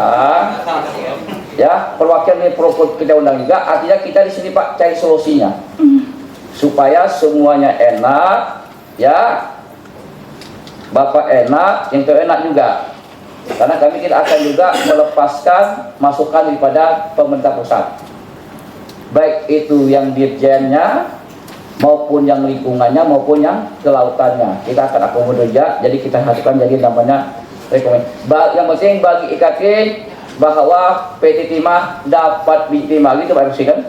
ya perwakilan kita undang juga. Artinya kita di sini Pak cari solusinya supaya semuanya enak, ya Bapak enak, yang itu enak juga. Karena kami tidak akan juga melepaskan masukan daripada pemerintah pusat, baik itu yang dirjennya maupun yang lingkungannya maupun yang kelautannya. Kita akan akomodir juga. Jadi kita hasilkan jadi namanya yang penting bagi IKT bahwa PT Timah dapat biji timah, gitu Pak Rusi kan?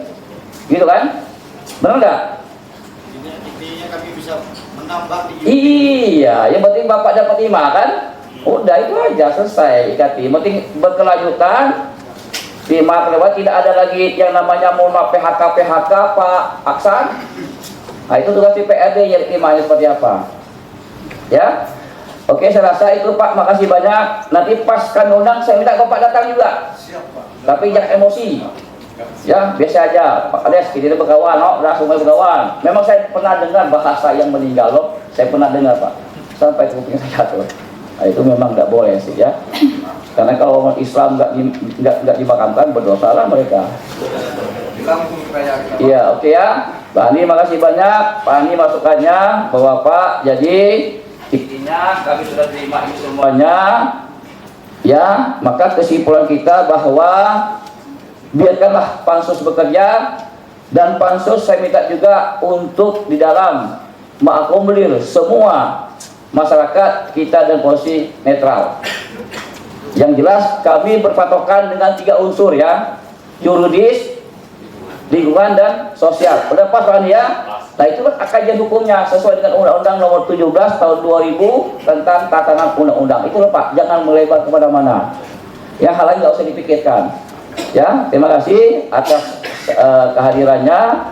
Gitu kan? Benar nggak? Intinya kami bisa menambah di. Iya, yang penting Bapak dapat timah kan? Udah itu aja selesai IKT. Yang penting berkelanjutan timah kelewat, tidak ada lagi yang namanya mohon maaf PHK Pak Aksan. Nah itu tugas DPRD yang timahnya seperti apa? Ya. Oke, saya rasa itu Pak, makasih banyak. Nanti pas kan undang, saya minta Bapak datang juga. Siap, Pak. Tapi jangan emosi. Ya, biasa aja. Pak Kades, kita berkawan, udah semua berkawan. Memang saya pernah dengar bahasa yang meninggal loh. Saya pernah dengar Pak. Sampai ke kuping saya jatuh. Nah, itu memang nggak boleh sih ya. Karena kalau umat Islam nggak dimakamkan, berdosalah mereka. Iya, oke ya. Pak Ani, makasih banyak. Pak Ani masukannya bahwa Pak, jadi intinya kami sudah terima ini semuanya, ya. Maka kesimpulan kita bahwa biarkanlah pansus bekerja, dan pansus saya minta juga untuk di dalam mengakomodir semua masyarakat kita dan posisi netral. Yang jelas kami berpatokan dengan 3 unsur ya, yuridis, lingkungan dan sosial. Udah pas Pak ya? Nah itu kajian hukumnya sesuai dengan Undang-Undang Nomor 17 Tahun 2000 tentang tatanan undang-undang. Itu Pak, jangan melebar kemana-mana. Ya hal lain nggak usah dipikirkan. Ya, terima kasih atas kehadirannya.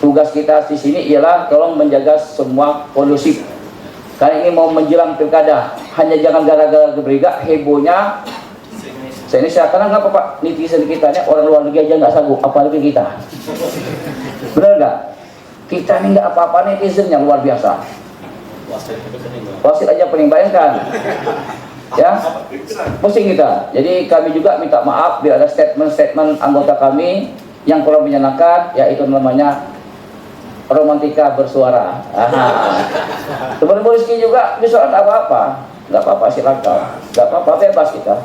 Tugas kita di sini ialah tolong menjaga semua kondusif. Karena ini mau menjelang pilkada, hanya jangan gara-gara gebriga hebohnya. Saya ini karena nggak Pak, netizen kita ini orang luar negeri aja nggak sanggup, apalagi kita. Benar nggak? Kita ini nggak apa-apa, netizen yang luar biasa. Wasit aja pening, bayangkan. Ya, pusing kita. Jadi kami juga minta maaf bila ada statement anggota kami yang kurang menyenangkan, yaitu namanya romantika bersuara. Teman Rizky juga bersuara nggak apa-apa, nggak apa-apa silakan, nggak apa-apa bebas kita.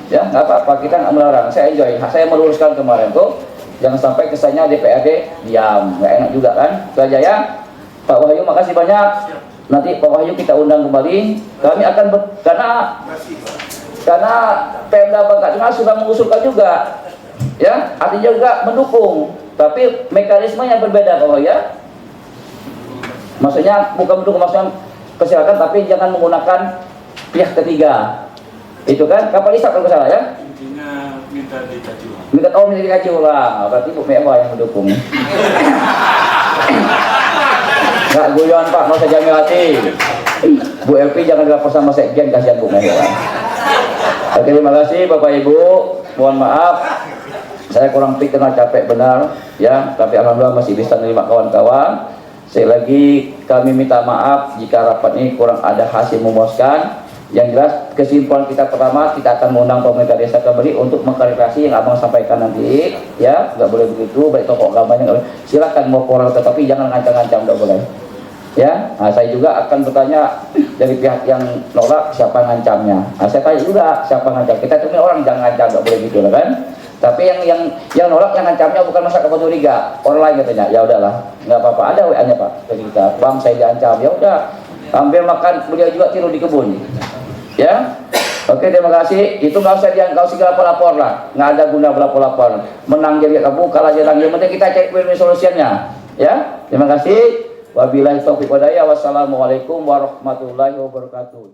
Ya nggak apa-apa, kita nggak melarang. Saya enjoy. Saya meluruskan kemarin tuh, jangan sampai kesannya DPRD diam, nggak enak juga kan. Itu aja ya. Pak Wahyu, makasih banyak. Nanti Pak Wahyu kita undang kembali. Kami akan karena Pemda Bangka Tengah sudah mengusulkan juga, ya, artinya juga mendukung. Tapi mekanismenya berbeda Pak Wahyu ya. Maksudnya bukan mendukung, maksudnya kesilakan, tapi jangan menggunakan pihak ketiga. Itu kan kapal isap kalau salah ya. Intinya minta dikaji ulang. Minta dikaji ulang. Berarti Bu Mewah yang mendukung. Nggak guyon Pak, mau saja hati. Bu LP jangan dilapor sama sekjen, kasihan Bu Mewah. Oke, terima kasih Bapak Ibu. Mohon maaf, saya kurang fit karena capek benar ya. Tapi alhamdulillah masih bisa menerima kawan-kawan. Sekali lagi kami minta maaf jika rapat ini kurang ada hasil memuaskan. Yang jelas kesimpulan kita pertama, kita akan mengundang pemerintah desa kembali untuk mengklarifikasi yang abang sampaikan nanti, ya nggak boleh begitu, baik tokoh agamanya nggak boleh. Silakan mau poral, tetapi jangan ngancam-ngancam, nggak boleh. Ya, nah, saya juga akan bertanya dari pihak yang nolak siapa ngancamnya. Nah, saya tanya juga siapa ngancam. Kita temuin orang jangan ngancam, nggak boleh gitu kan. Tapi yang nolak, yang ngancamnya bukan masyarakat Batu Riga, orang lain katanya. Ya udahlah, nggak apa-apa. Ada WA-nya Pak dari kita. Bang, saya diancam. Ya udah, ambil makan, beliau juga tidur di kebun. Ya, oke, terima kasih. Itu nggak usah lapor-lapor lah, nggak ada guna lapor-lapor. Menang jadi kamu, kalah jadi yang penting kita cek win-win solusinya. Ya, terima kasih. Wabillahi taufiq wal hidayah. Wassalamualaikum warahmatullahi wabarakatuh.